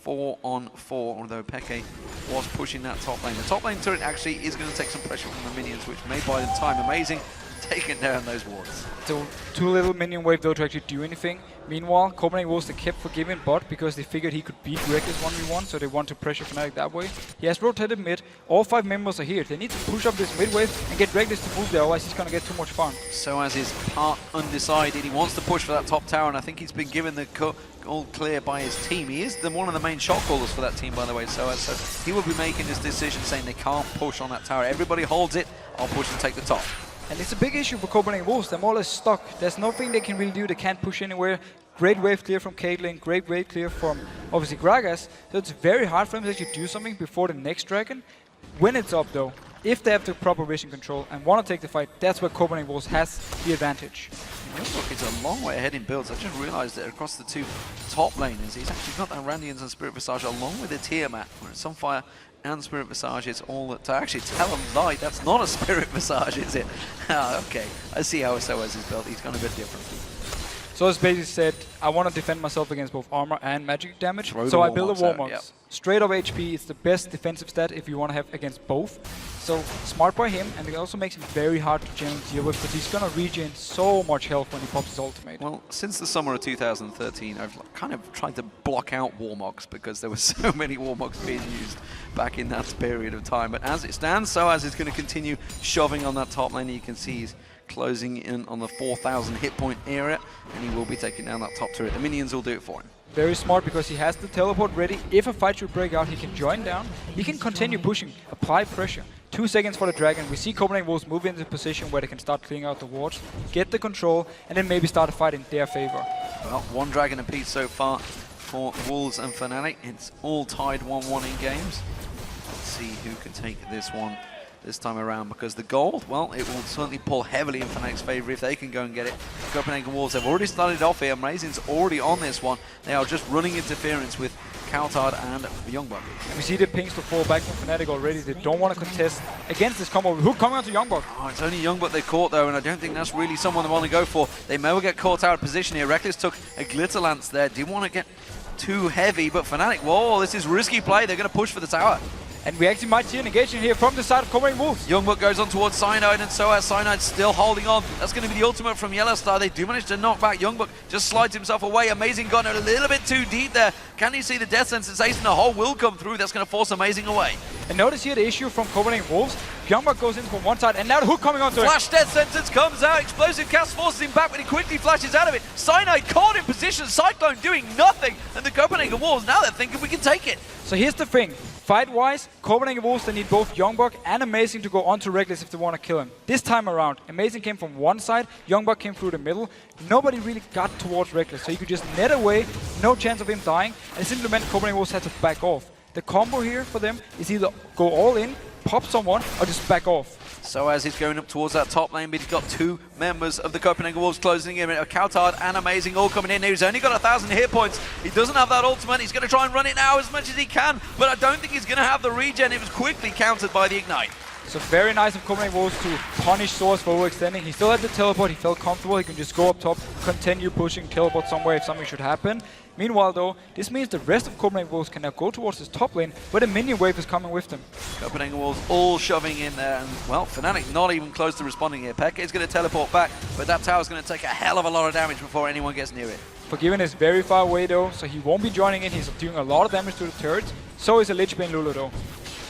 4-on-4, although xPeke was pushing that top lane. The top lane turret actually is going to take some pressure from the minions, which may buy them time. Amazing, taking down those wards. So too little minion wave though to actually do anything. Meanwhile, Copenhagen Wolves, they kept forgiving bot because they figured he could beat Rekkles 1v1, so they want to pressure Fnatic that way. He has rotated mid. All 5 members are here. They need to push up this mid wave and get Rekkles to move there, otherwise he's going to get too much farm. sOAZ is part undecided. He wants to push for that top tower, and I think he's been given the all clear by his team. He is one of the main shot callers for that team, by the way, sOAZ, so he will be making this decision saying they can't push on that tower. Everybody holds it. I'll push and take the top. And it's a big issue for Copenhagen Wolves. They're more or less stuck. There's nothing they can really do. They can't push anywhere. Great wave clear from Caitlyn. Great wave clear from, obviously, Gragas. So it's very hard for them to actually do something before the next dragon. When it's up, though, if they have the proper vision control and want to take the fight, that's where Copenhagen Wolves has the advantage. Look, it's a long way ahead in builds. I just realised that across the 2 top laners, he's actually got that Randians and Spirit Visage along with the Tiamat, where it's Sunfire and Spirit Visage. It's all that to actually tell him light. That's not a Spirit Visage, is it? Okay, I see how sOAZ is built. He's gone a bit different. sOAZ basically said, I want to defend myself against both armor and magic damage, so I build a Warmonks. Yep. Straight up HP is the best defensive stat if you want to have against both. So smart by him, and it also makes him very hard to generally deal with because he's going to regen so much health when he pops his ultimate. Well, since the summer of 2013, I've kind of tried to block out Warmogs because there were so many Warmogs being used back in that period of time. But as it stands, sOAZ is going to continue shoving on that top lane. You can see he's closing in on the 4,000 hit point area, and he will be taking down that top turret. The minions will do it for him. Very smart because he has the teleport ready. If a fight should break out, he can join down. He can continue pushing, apply pressure. 2 seconds for the dragon. We see Copenhagen Wolves move into a position where they can start clearing out the wards, get the control, and then maybe start a fight in their favor. Well, 1 dragon apiece so far for Wolves and Fnatic. It's all tied 1-1 in games. Let's see who can take this one this time around, because the gold, well, it will certainly pull heavily in Fnatic's favor if they can go and get it. Copenhagen Wolves have already started off here. Amazing's already on this one. They are just running interference with cowTard and YoungBuck. And we see the pings to fall back from Fnatic already. They don't want to contest against this combo. Who coming on to YoungBuck? Oh, it's only YoungBuck they caught though, and I don't think that's really someone they want to go for. They may well get caught out of position here. Rekkles took a Glitter Lance there. Didn't want to get too heavy, but Fnatic, whoa, this is risky play. They're going to push for the tower. And we actually might see an engagement here from the side of Copenhagen Wolves. YoungBuck goes on towards Cyanide, and sOAZ. Cyanide still holding on. That's going to be the ultimate from YellOwStaR. They do manage to knock back. YoungBuck just slides himself away. Amazing gone a little bit too deep there. Can you see the death sentence? Ace in the hole will come through. That's going to force Amazing away. And notice here the issue from Copenhagen Wolves. YoungBuck goes in from one side, and now the hook coming onto it. Flash death sentence comes out. Explosive cast forces him back, but he quickly flashes out of it. Cyanide caught in position. Cyclone doing nothing. And the Copenhagen Wolves, now they're thinking we can take it. So here's the thing. Fight-wise, Copenhagen Wolves, they need both YoungBuck and Amazing to go onto Rekkles if they want to kill him. This time around, Amazing came from one side, YoungBuck came through the middle. Nobody really got towards Rekkles, so you could just net away, no chance of him dying, and it simply meant Copenhagen Wolves had to back off. The combo here for them is either go all in, pop someone, or just back off. sOAZ he's going up towards that top lane, but he's got two members of the Copenhagen Wolves closing in. cowTard and Amazing all coming in. He's only got 1,000 hit points. He doesn't have that ultimate. He's going to try and run it now as much as he can, but I don't think he's going to have the regen. It was quickly countered by the Ignite. So very nice of Copenhagen Wolves to punish sOAZ for overextending. He still had the teleport, he felt comfortable, he can just go up top, continue pushing, teleport somewhere if something should happen. Meanwhile though, this means the rest of Copenhagen Wolves can now go towards this top lane, where the minion wave is coming with them. Copenhagen Wolves all shoving in there, and well, Fnatic not even close to responding here. xPeke is going to teleport back, but that tower's going to take a hell of a lot of damage before anyone gets near it. Forgiven is very far away though, so he won't be joining in, he's doing a lot of damage to the turrets. So is a Lich Bane Lulu though.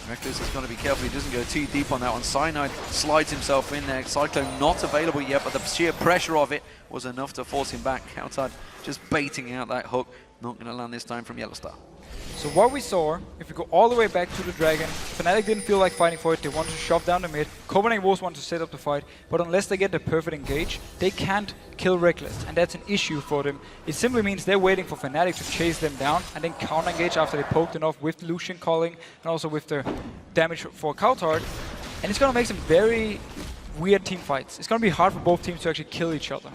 Rekkles has got to be careful he doesn't go too deep on that one. Cyanide slides himself in there. Cyclone not available yet, but the sheer pressure of it was enough to force him back. cowTard just baiting out that hook. Not going to land this time from YellOwStaR. So what we saw, if we go all the way back to the Dragon, Fnatic didn't feel like fighting for it, they wanted to shove down the mid, Copenhagen Wolves wanted to set up the fight, but unless they get the perfect engage, they can't kill Rekkles, and that's an issue for them. It simply means they're waiting for Fnatic to chase them down, and then counter-engage after they poked enough with Lucian calling, and also with the damage for cowTard, and it's gonna make some very weird team fights. It's gonna be hard for both teams to actually kill each other.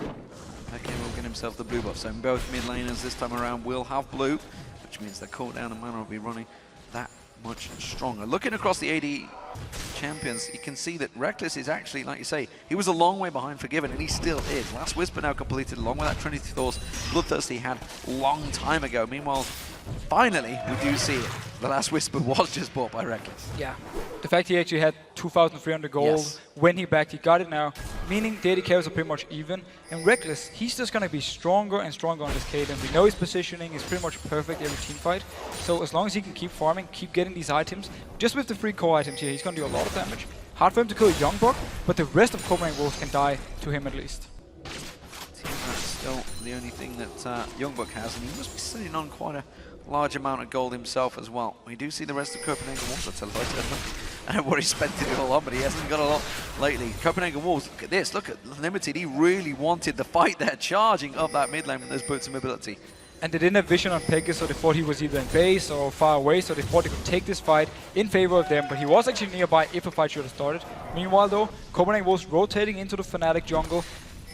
Okay, will get himself the blue buff, so both mid laners this time around will have blue, which means their cooldown and mana will be running that much stronger. Looking across the AD champions, you can see that Rekkles is actually, like you say, he was a long way behind Forgiven, and he still is. Last Whisper now completed, along with that Trinity Thor's Bloodthirsty he had a long time ago. Meanwhile, finally, we do see it. The Last Whisper was just bought by Rekkles. Yeah. The fact he actually had 2,300 gold Yes. when he backed, he got it now, meaning the AD carries are pretty much even. And Rekkles, he's just going to be stronger and stronger on this Caitlyn. We know his positioning is pretty much perfect every team fight. So as long as he can keep farming, keep getting these items, just with the 3 core items here, he's going to do a lot of damage. Hard for him to kill a YoungBuck, but the rest of Copenhagen Wolves can die to him at least. That's still the only thing that YoungBuck has, and he must be sitting on quite a large amount of gold himself as well. We do see the rest of Copenhagen Wolves. I don't know what he spent it all on, but he hasn't got a lot lately. Copenhagen Wolves, look at this, look at Limited. He really wanted the fight there, charging up that mid lane with those boots of mobility. And they didn't have vision on xPeke, so they thought he was either in base or far away, so they thought they could take this fight in favor of them, but he was actually nearby if a fight should have started. Meanwhile though, Copenhagen Wolves rotating into the Fnatic jungle.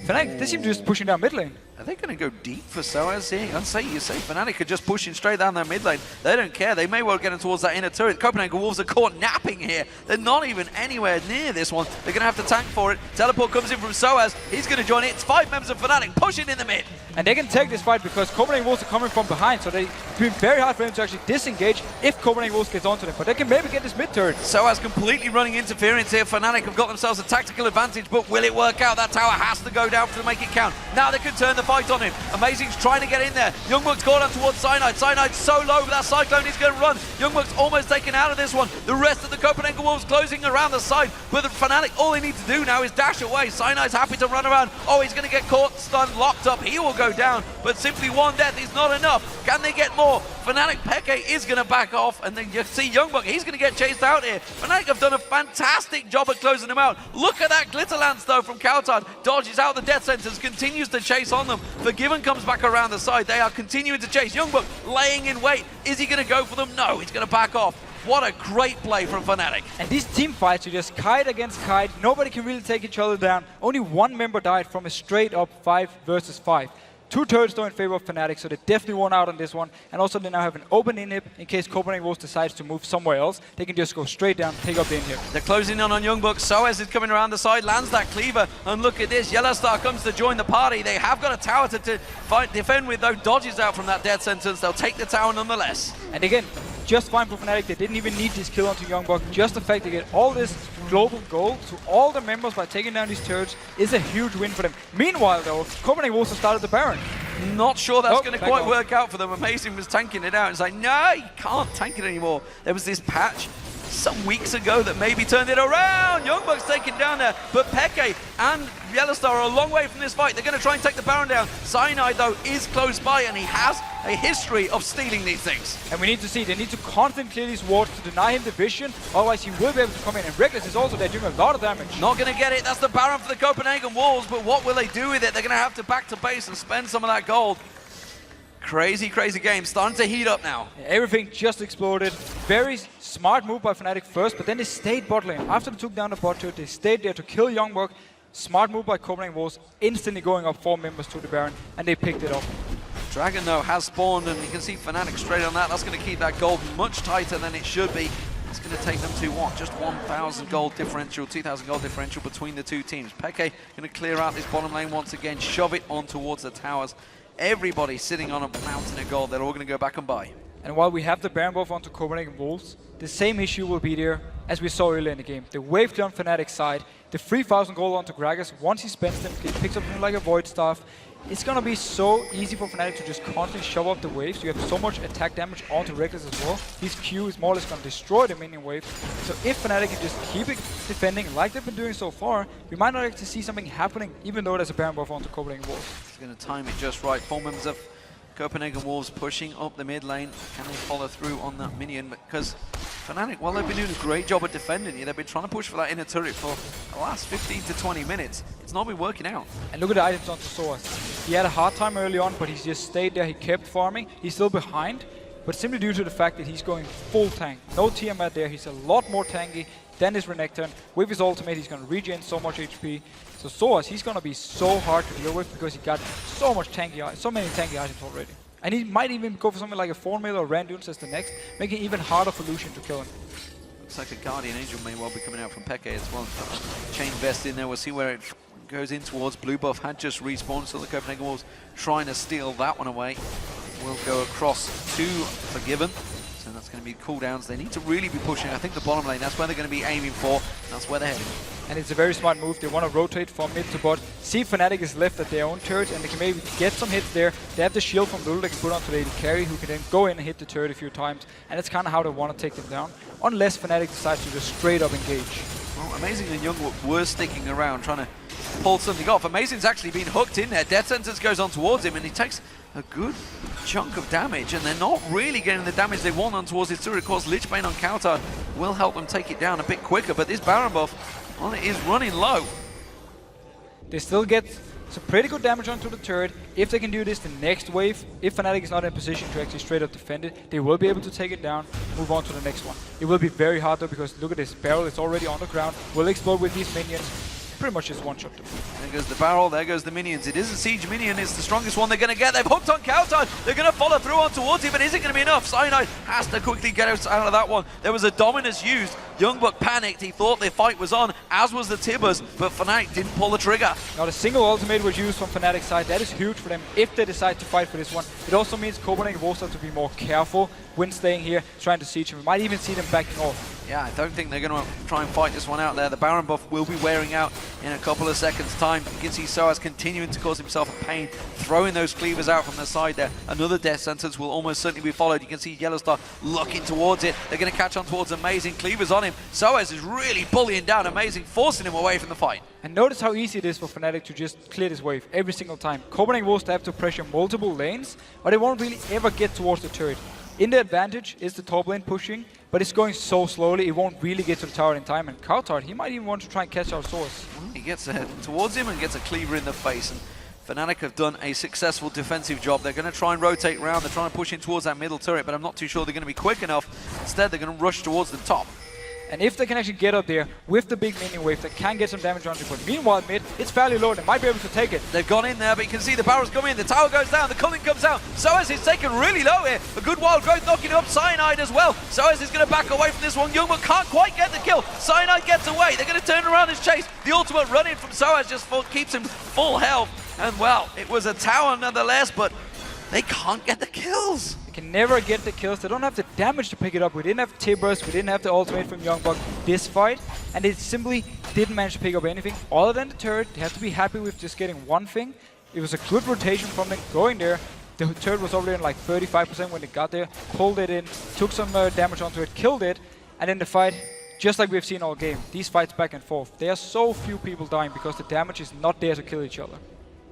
Fnatic, they seem to just pushing down mid lane. Are they going to go deep for sOAZ here? And say you say Fnatic are just pushing straight down their mid lane. They don't care. They may well get in towards that inner turret. Copenhagen Wolves are caught napping here. They're not even anywhere near this one. They're going to have to tank for it. Teleport comes in from sOAZ. He's going to join it. It's 5 members of Fnatic pushing in the mid. And they can take this fight because Copenhagen Wolves are coming from behind, so it's been very hard for them to actually disengage if Copenhagen Wolves gets onto them. But they can maybe get this mid turret. sOAZ completely running interference here. Fnatic have got themselves a tactical advantage, but will it work out? That tower has to go down to make it count. Now they can turn the fight on him. Amazing's trying to get in there. YoungBuck's gone on towards Cyanide. Cyanide's so low, but that Cyclone is going to run. YoungBuck's almost taken out of this one. The rest of the Copenhagen Wolves closing around the side. But the Fnatic, all they need to do now is dash away. Cyanide's happy to run around. Oh, he's going to get caught, stunned, locked up. He will go down, but simply one death is not enough. Can they get more? Fnatic xPeke is going to back off, and then you see YoungBuck, he's going to get chased out here. Fnatic have done a fantastic job at closing him out. Look at that Glitter Lance though from cowTard. Dodges out the death sentence, continues to chase on them. Forgiven comes back around the side. They are continuing to chase. YoungBuck laying in wait. Is he going to go for them? No, he's going to back off. What a great play from Fnatic. And these team fights are just kite against kite. Nobody can really take each other down. Only one member died from a straight up 5 versus 5. 2 turrets though in favor of Fnatic, so they definitely won out on this one. And also they now have an open inhib in case Copenhagen Wolves decides to move somewhere else. They can just go straight down, take up the inhib. They're closing in on YoungBuck. sOAZ is coming around the side, lands that cleaver, and look at this. YellOwStaR comes to join the party. They have got a tower to defend with, though. Dodges out from that death sentence. They'll take the tower nonetheless. And again, just fine for Fnatic. They didn't even need this kill onto YoungBuck. Just the fact they get all this global gold to all the members by taking down these turrets is a huge win for them. Meanwhile though, Copenhagen Wolves have started the Baron. Not sure that's going to quite work out for them. Amazing was tanking it out. It's like, no, you can't tank it anymore. There was this patch some weeks ago that maybe turned it around. YoungBuck's taken down there, but xPeke and YellOwStaR are a long way from this fight. They're going to try and take the Baron down. Cyanide, though, is close by, and he has a history of stealing these things. And we need to see, they need to constantly clear these wards to deny him the vision, otherwise he will be able to come in. And Rekkles is also there doing a lot of damage. Not going to get it. That's the Baron for the Copenhagen Wolves, but what will they do with it? They're going to have to back to base and spend some of that gold. Crazy, crazy game. Starting to heat up now. Everything just exploded. Very smart move by Fnatic first, but then they stayed bot lane. After they took down the bot turret, they stayed there to kill YoungBuck. Smart move by Copenhagen Wolves, instantly going up 4 members to the Baron, and they picked it up. Dragon, though, has spawned, and you can see Fnatic straight on that. That's going to keep that gold much tighter than it should be. It's going to take them to what? Just 1,000 gold differential, 2,000 gold differential between the two teams. xPeke going to clear out this bottom lane once again, shove it on towards the towers. Everybody sitting on a mountain of gold. They're all going to go back and buy. And while we have the Baron buff onto Copenhagen Wolves, the same issue will be there as we saw earlier in the game. The wave clear on Fnatic's side, the 3,000 gold onto Gragas. Once he spends them, he picks up something like a Void Staff. It's going to be so easy for Fnatic to just constantly shove up the waves. You have so much attack damage onto Rekkles as well. His Q is more or less going to destroy the minion wave. So if Fnatic can just keep it defending like they've been doing so far, we might not actually see something happening, even though there's a Baron buff onto Copenhagen Wolves. He's going to time it just right. 4 members of Copenhagen Wolves pushing up the mid lane. Can they follow through on that minion? Because Fnatic, well, they've been doing a great job at defending you. They've been trying to push for that inner turret for the last 15 to 20 minutes. It's not been working out. And look at the items onto sOAZ. He had a hard time early on, but he just stayed there. He kept farming. He's still behind, but simply due to the fact that he's going full tank. No Tiamat there. He's a lot more tanky than his Renekton. With his ultimate, he's going to regen so much HP. So sOAZ, he's going to be so hard to deal with because he got so many tanky items already. And he might even go for something like a 4-mil or Randuin's as the next, making it even harder for Lucian to kill him. Looks like a Guardian Angel may well be coming out from xPeke as well. Chain Vest in there. We'll see where it goes in towards. Blue buff had just respawned, so the Copenhagen Wolves trying to steal that one away. Will go across to Forgiven. So that's going to be cooldowns. They need to really be pushing. I think the bottom lane, that's where they're going to be aiming for. That's where they're heading. And it's a very smart move. They want to rotate from mid to bot. See if Fnatic is left at their own turret, and they can maybe get some hits there. They have the shield from Lulu they can put onto the AD carry, who can then go in and hit the turret a few times. And that's kind of how they want to take them down, unless Fnatic decides to just straight up engage. Well, Amazing and YoungBuck were sticking around, trying to pull something off. Amazing's actually been hooked in there. Death Sentence goes on towards him, and he takes a good chunk of damage, and they're not really getting the damage they want on towards his turret. Of course, Lichbane on cowTard will help them take it down a bit quicker, but this Baron buff, well, it is running low. They still get some pretty good damage onto the turret. If they can do this the next wave, if Fnatic is not in a position to actually straight up defend it, they will be able to take it down, move on to the next one. It will be very hard though, because look at this barrel, it's already on the ground, will explode with these minions. Pretty much just one-shot them. There goes the barrel, there goes the minions. It is a siege minion, it's the strongest one they're going to get. They've hooked on cowTard, they're going to follow through on towards him, but is it going to be enough? Cyanide has to quickly get out of that one. There was a Dominus used. YoungBuck panicked, he thought the fight was on, as was the Tibbers, but Fnatic didn't pull the trigger. Not a single ultimate was used from Fnatic's side. That is huge for them if they decide to fight for this one. It also means Copenhagen Wolves have to be more careful when staying here, trying to siege him. We might even see them backing off. Yeah, I don't think they're going to try and fight this one out there. The Baron buff will be wearing out in a couple of seconds' time. You can see sOAZ continuing to cause himself a pain, throwing those cleavers out from the side there. Another Death Sentence will almost certainly be followed. You can see YellOwStaR looking towards it. They're going to catch on towards Amazing. Cleavers on him. sOAZ is really bullying down Amazing, forcing him away from the fight. And notice how easy it is for Fnatic to just clear this wave every single time. Copenhagen Wolves have to pressure multiple lanes, but they won't really ever get towards the turret. In the advantage is the top lane pushing, but it's going so slowly, it won't really get to the tower in time. And cowTard, he might even want to try and catch our sOAZ. Well, he gets towards him and gets a cleaver in the face. And Fnatic have done a successful defensive job. They're going to try and rotate around. They're trying to push in towards that middle turret, but I'm not too sure they're going to be quick enough. Instead, they're going to rush towards the top. And if they can actually get up there with the big minion wave, they can get some damage onto it. But meanwhile, mid, it's fairly low. They might be able to take it. They've gone in there, but you can see the barrels come in. The tower goes down. The culling comes out. sOAZ is taken really low here. A good wild growth knocking up Cyanide as well. sOAZ is going to back away from this one. YoungBuck can't quite get the kill. Cyanide gets away. They're going to turn around and chase. The ultimate run-in from sOAZ just keeps him full health. And well, it was a tower nonetheless, but they can't get the kills. They can never get the kills. They don't have the damage to pick it up. We didn't have Tibbers. We didn't have the ultimate from YoungBuck this fight. And they simply didn't manage to pick up anything other than the turret. They have to be happy with just getting one thing. It was a good rotation from them going there. The turret was already in like 35% when it got there. Pulled it in, took some damage onto it, killed it. And in the fight, just like we've seen all game, these fights back and forth, there are so few people dying because the damage is not there to kill each other.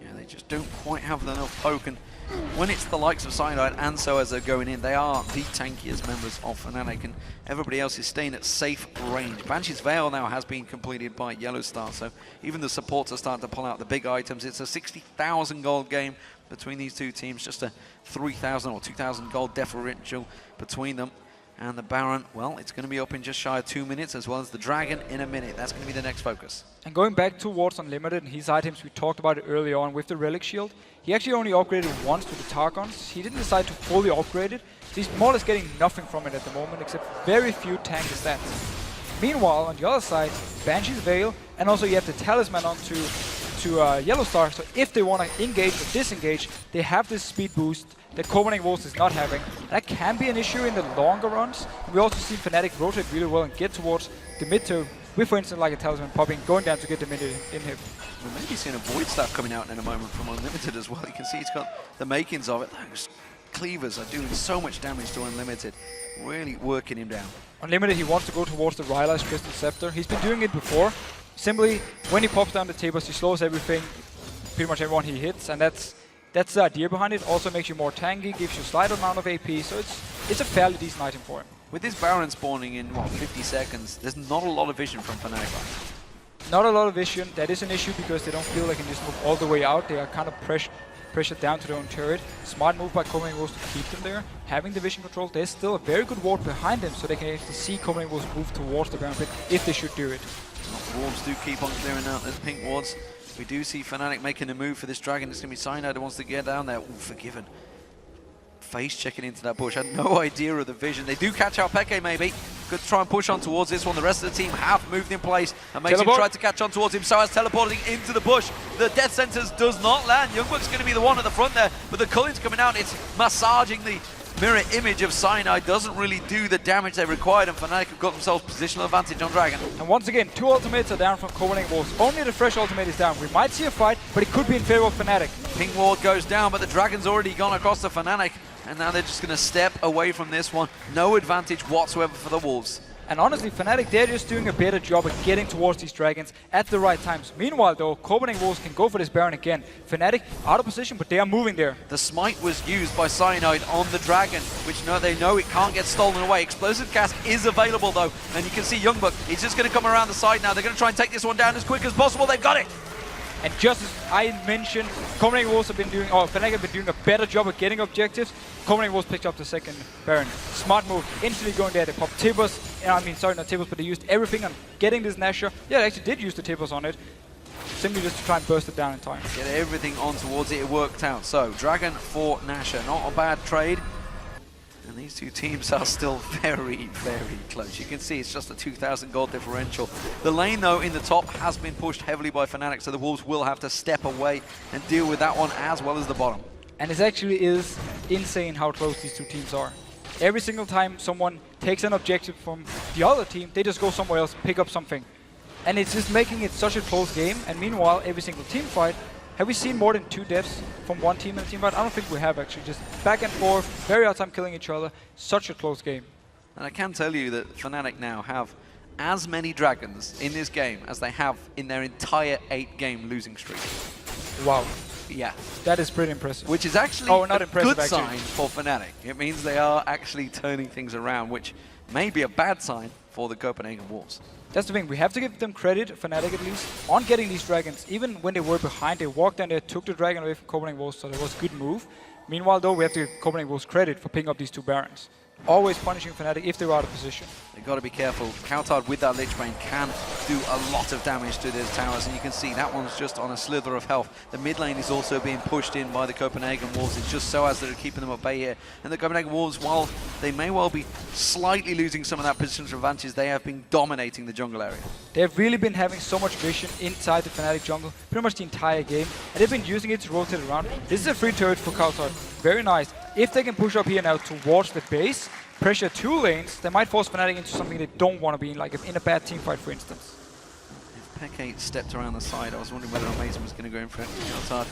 Yeah, they just don't quite have enough poke, and when it's the likes of Cyanide and sOAZ are going in, they are the tankiest members of Fnatic, and everybody else is staying at safe range. Banshee's Veil now has been completed by YellOwStaR, so even the supports are starting to pull out the big items. It's a 60,000 gold game between these two teams, just a 3,000 or 2,000 gold differential between them. And the Baron, well, it's going to be up in just shy of 2 minutes, as well as the Dragon in a minute. That's going to be the next focus. And going back towards Unlimited and his items, we talked about it early on with the Relic Shield. He actually only upgraded once to the Targons. He didn't decide to fully upgrade it, so he's more or less getting nothing from it at the moment, except very few tank stats. Meanwhile, on the other side, Banshee's Veil, and also you have the Talisman onto YellOwStaR, so if they want to engage or disengage, they have this speed boost that Copenhagen Wolves is not having. And that can be an issue in the longer runs. And we also see Fnatic rotate really well and get towards the mid turn, with, for instance, like a Talisman popping, going down to get the mid inhib. We're maybe seeing a Void Staff coming out in a moment from Unlimited as well. You can see it's got the makings of it. Those cleavers are doing so much damage to Unlimited, really working him down. Unlimited, he wants to go towards the Rylai's Crystal Scepter. He's been doing it before. Simply, when he pops down the tables, he slows everything, pretty much everyone he hits, and that's the idea behind it. Also makes you more tanky, gives you a slight amount of AP, so it's a fairly decent item for him. With this Baron spawning in, what, 50 seconds, there's not a lot of vision from Fnatic. Not a lot of vision. That is an issue because they don't feel they can just move all the way out. They are kind of pressured down to their own turret. Smart move by Copenhagen Wolves to keep them there. Having the vision control, there's still a very good ward behind them, so they can actually see Copenhagen Wolves move towards the Baron pit if they should do it. Wolves do keep on clearing out those pink wards. We do see Fnatic making a move for this Dragon. It's going to be Cyanide who wants to get down there. Ooh, Forgiven. Face checking into that bush. Had no idea of the vision. They do catch out xPeke maybe. Could try and push on towards this one. The rest of the team have moved in place. And makes him try to catch on towards him. sOAZ teleporting into the bush. The death sentence does not land. YoungBuck's going to be the one at the front there. But the Cullen's coming out. It's massaging the mirror image of Cyanide. Doesn't really do the damage they required, and Fnatic have got themselves positional advantage on Dragon. And once again, 2 ultimates are down from Copenhagen Wolves. Only the Thresh ultimate is down. We might see a fight, but it could be in favor of Fnatic. Pink ward goes down, but the Dragon's already gone across to Fnatic, and now they're just going to step away from this one. No advantage whatsoever for the Wolves. And honestly, Fnatic, they're just doing a better job at getting towards these Dragons at the right times. Meanwhile, though, Copenhagen Wolves can go for this Baron again. Fnatic out of position, but they are moving there. The smite was used by Cyanide on the Dragon, which they know it can't get stolen away. Explosive Cask is available, though, and you can see YoungBuck. He's just going to come around the side now. They're going to try and take this one down as quick as possible. They've got it! And just as I mentioned, Copenhagen Wolves have been doing, Fnatic have been doing a better job at getting objectives. Copenhagen Wolves picked up the second Baron. Smart move, instantly going there. They popped Tibbers, sorry, not Tibbers, but they used everything on getting this Nashor. Yeah, they actually did use the Tibbers on it, simply just to try and burst it down in time. Get everything on towards it, it worked out. So, Dragon for Nashor, not a bad trade. And these two teams are still very, very close. You can see it's just a 2,000 gold differential. The lane, though, in the top has been pushed heavily by Fnatic, so the Wolves will have to step away and deal with that one as well as the bottom. And it actually is insane how close these two teams are. Every single time someone takes an objective from the other team, they just go somewhere else, pick up something. And it's just making it such a close game. And meanwhile, every single team fight, have we seen more than 2 deaths from one team in a team fight? I don't think we have, actually. Just back and forth, very hard time killing each other. Such a close game. And I can tell you that Fnatic now have as many Dragons in this game as they have in their entire 8-game losing streak. Wow. Yeah. That is pretty impressive. Which is actually a good sign for Fnatic. It means they are actually turning things around, which may be a bad sign for the Copenhagen Wolves. That's the thing, we have to give them credit, Fnatic at least, on getting these Dragons. Even when they were behind, they walked down there, took the Dragon away from Copenhagen Wolves, so that was a good move. Meanwhile, though, we have to give Copenhagen Wolves credit for picking up these 2 Barons. Always punishing Fnatic if they're out of position. They've got to be careful. cowTard with that Lich Bane can do a lot of damage to those towers, and you can see that one's just on a slither of health. The mid lane is also being pushed in by the Copenhagen Wolves. It's just sOAZ that are keeping them at bay here. And the Copenhagen Wolves, while they may well be slightly losing some of that positional advantage, they have been dominating the jungle area. They've really been having so much vision inside the Fnatic jungle, pretty much the entire game, and they've been using it to rotate around. This is a free turret for cowTard. Very nice. If they can push up here now towards the base, pressure 2 lanes, they might force Fnatic into something they don't want to be in, like in a bad team fight, for instance. If xPeke stepped around the side, I was wondering whether Amazing was going to go in for it. cowTard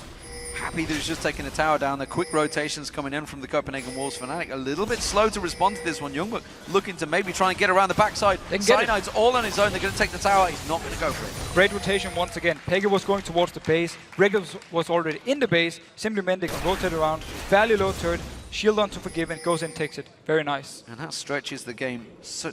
happy that he's just taking the tower down. The quick rotations coming in from the Copenhagen Wolves. Fnatic a little bit slow to respond to this one. YoungBuck looking to maybe try and get around the backside. Cyanide's all on his own. They're going to take the tower. He's not going to go for it. Great rotation once again. Peke was going towards the base. Rekkles was already in the base. Simply meant they could rotate around. Fairly low turret. Shield onto Forgiven. Goes in, takes it. Very nice. And that stretches the game so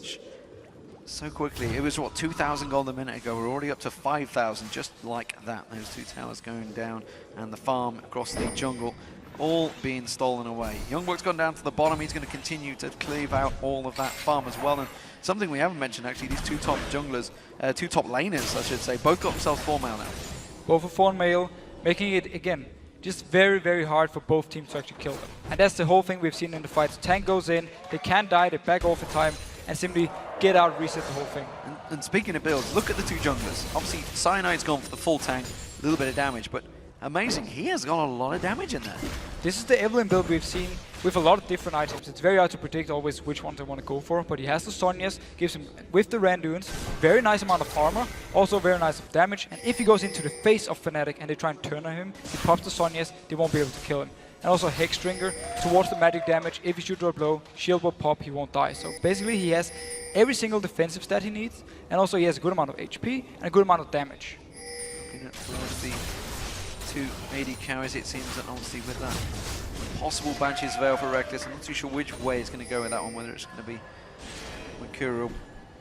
quickly. It was, what, 2,000 gold a minute ago. We're already up to 5,000 just like that. Those two towers going down and the farm across the jungle all being stolen away. YoungBuck's gone down to the bottom. He's going to continue to cleave out all of that farm as well. And something we haven't mentioned, actually, these two top junglers, two top laners, I should say, both got themselves 4 male now. Both for 4 male, making it, again, just very, very hard for both teams to actually kill them. And that's the whole thing we've seen in the fights. Tank goes in, they can't die, they back off in time, and simply get out, reset the whole thing. And speaking of builds, look at the two junglers. Obviously, Cyanide's gone for the full tank, a little bit of damage, but amazing, he has got a lot of damage in there. This is the Evelynn build we've seen with a lot of different items. It's very hard to predict always which one they want to go for, but he has the Sonias, gives him, with the Randuins, very nice amount of armor, also very nice of damage, and if he goes into the face of Fnatic and they try and turn on him, he pops the Sonias, they won't be able to kill him. And also Hexdrinker towards the magic damage. If he shoots a blow, shield will pop, he won't die. So basically he has every single defensive stat he needs, and also he has a good amount of HP and a good amount of damage. Looking at the two AD carries, it seems that obviously with that possible Banshee's Veil for Rekkles, I'm not too sure which way it's going to go with that one, whether it's going to be Mercurial.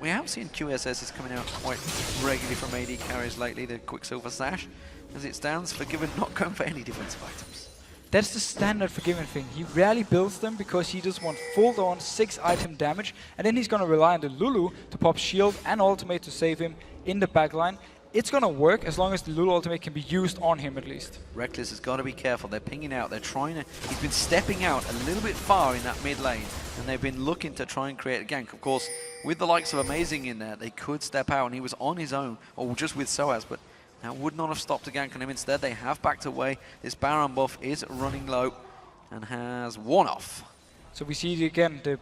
We have seen QSSs coming out quite regularly from AD carries lately, the Quicksilver Sash. As it stands, Forgiven not going for any defensive items. That's the standard Forgiven thing. He rarely builds them because he just wants full on 6 item damage, and then he's going to rely on the Lulu to pop shield and ultimate to save him in the backline. It's going to work as long as the Lulu ultimate can be used on him at least. Rekkles has got to be careful. They're pinging out. They're trying to... He's been stepping out a little bit far in that mid lane, and they've been looking to try and create a gank. Of course, with the likes of Amazing in there, they could step out, and he was on his own, or just with sOAZ, but that would not have stopped a gank on him. Instead, they have backed away. This Baron buff is running low and has worn off. So we see again the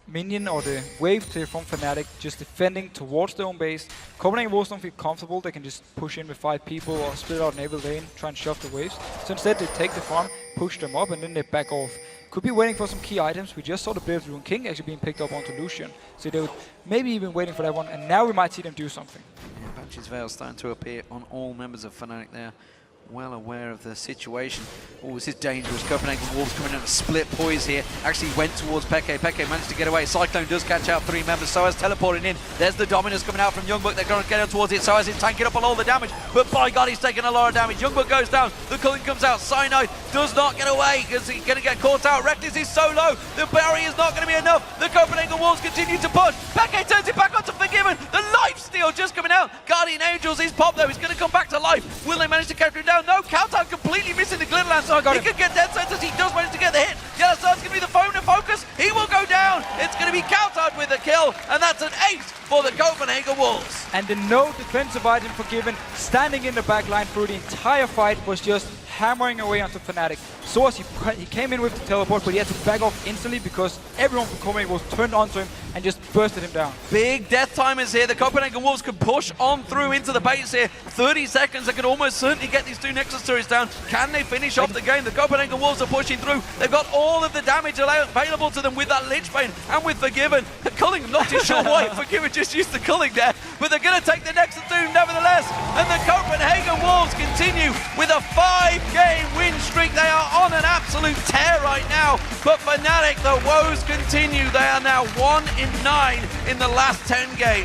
minion or the wave clear from Fnatic just defending towards their own base. Copenhagen Wolves don't feel comfortable. They can just push in with 5 people or split out in every lane, try and shove the waves. So instead they take the farm, push them up, and then they back off. Could be waiting for some key items. We just saw the Blade of Rune King actually being picked up onto Lucian. So they would maybe even waiting for that one, and now we might see them do something. Yeah, Banshee's Veil starting to appear on all members of Fnatic there. Well aware of the situation. Oh, this is dangerous. Copenhagen Wolves coming in a split poise here. Actually went towards xPeke. xPeke managed to get away. Cyclone does catch out 3 members. sOAZ teleporting in. There's the Dominus coming out from YoungBuck. They're going to get out towards it. sOAZ is tanking up on all the damage. But by God, he's taking a lot of damage. YoungBuck goes down. The culling comes out. Cyanide does not get away because he's going to get caught out. Rekkles is so low. The barrier is not going to be enough. The Copenhagen Wolves continue to push. xPeke turns it back onto Forgiven. The life steal just coming out. Guardian Angels is popped though. He's going to come back to life. Will they manage to capture him down? No, cowTard completely missing the Glitterland, so he could get dead sentence. He does manage to get the hit. YellOwStaR's going to be the phone to focus. He will go down. It's going to be cowTard with a kill, and that's an ace for the Copenhagen Wolves. And the no defensive item Forgiven, standing in the back line through the entire fight, was just hammering away onto Fnatic. sOAZ, he came in with the teleport, but he had to back off instantly because everyone from Copenhagen was turned onto him and just bursted him down. Big death timers here. The Copenhagen Wolves can push on through into the base here. 30 seconds, they can almost certainly get these 2 Nexus turrets down. Can they finish off the game? The Copenhagen Wolves are pushing through. They've got all of the damage available to them with that Lich Bane and with Forgiven. The culling, I'm not too sure why Forgiven just used the culling there, but they're going to take the Nexus Doom nevertheless. And the Copenhagen Wolves continue with a 5-game win streak. They are on an absolute tear right now. But Fnatic, the woes continue. They are now 1-9 in the last 10 games.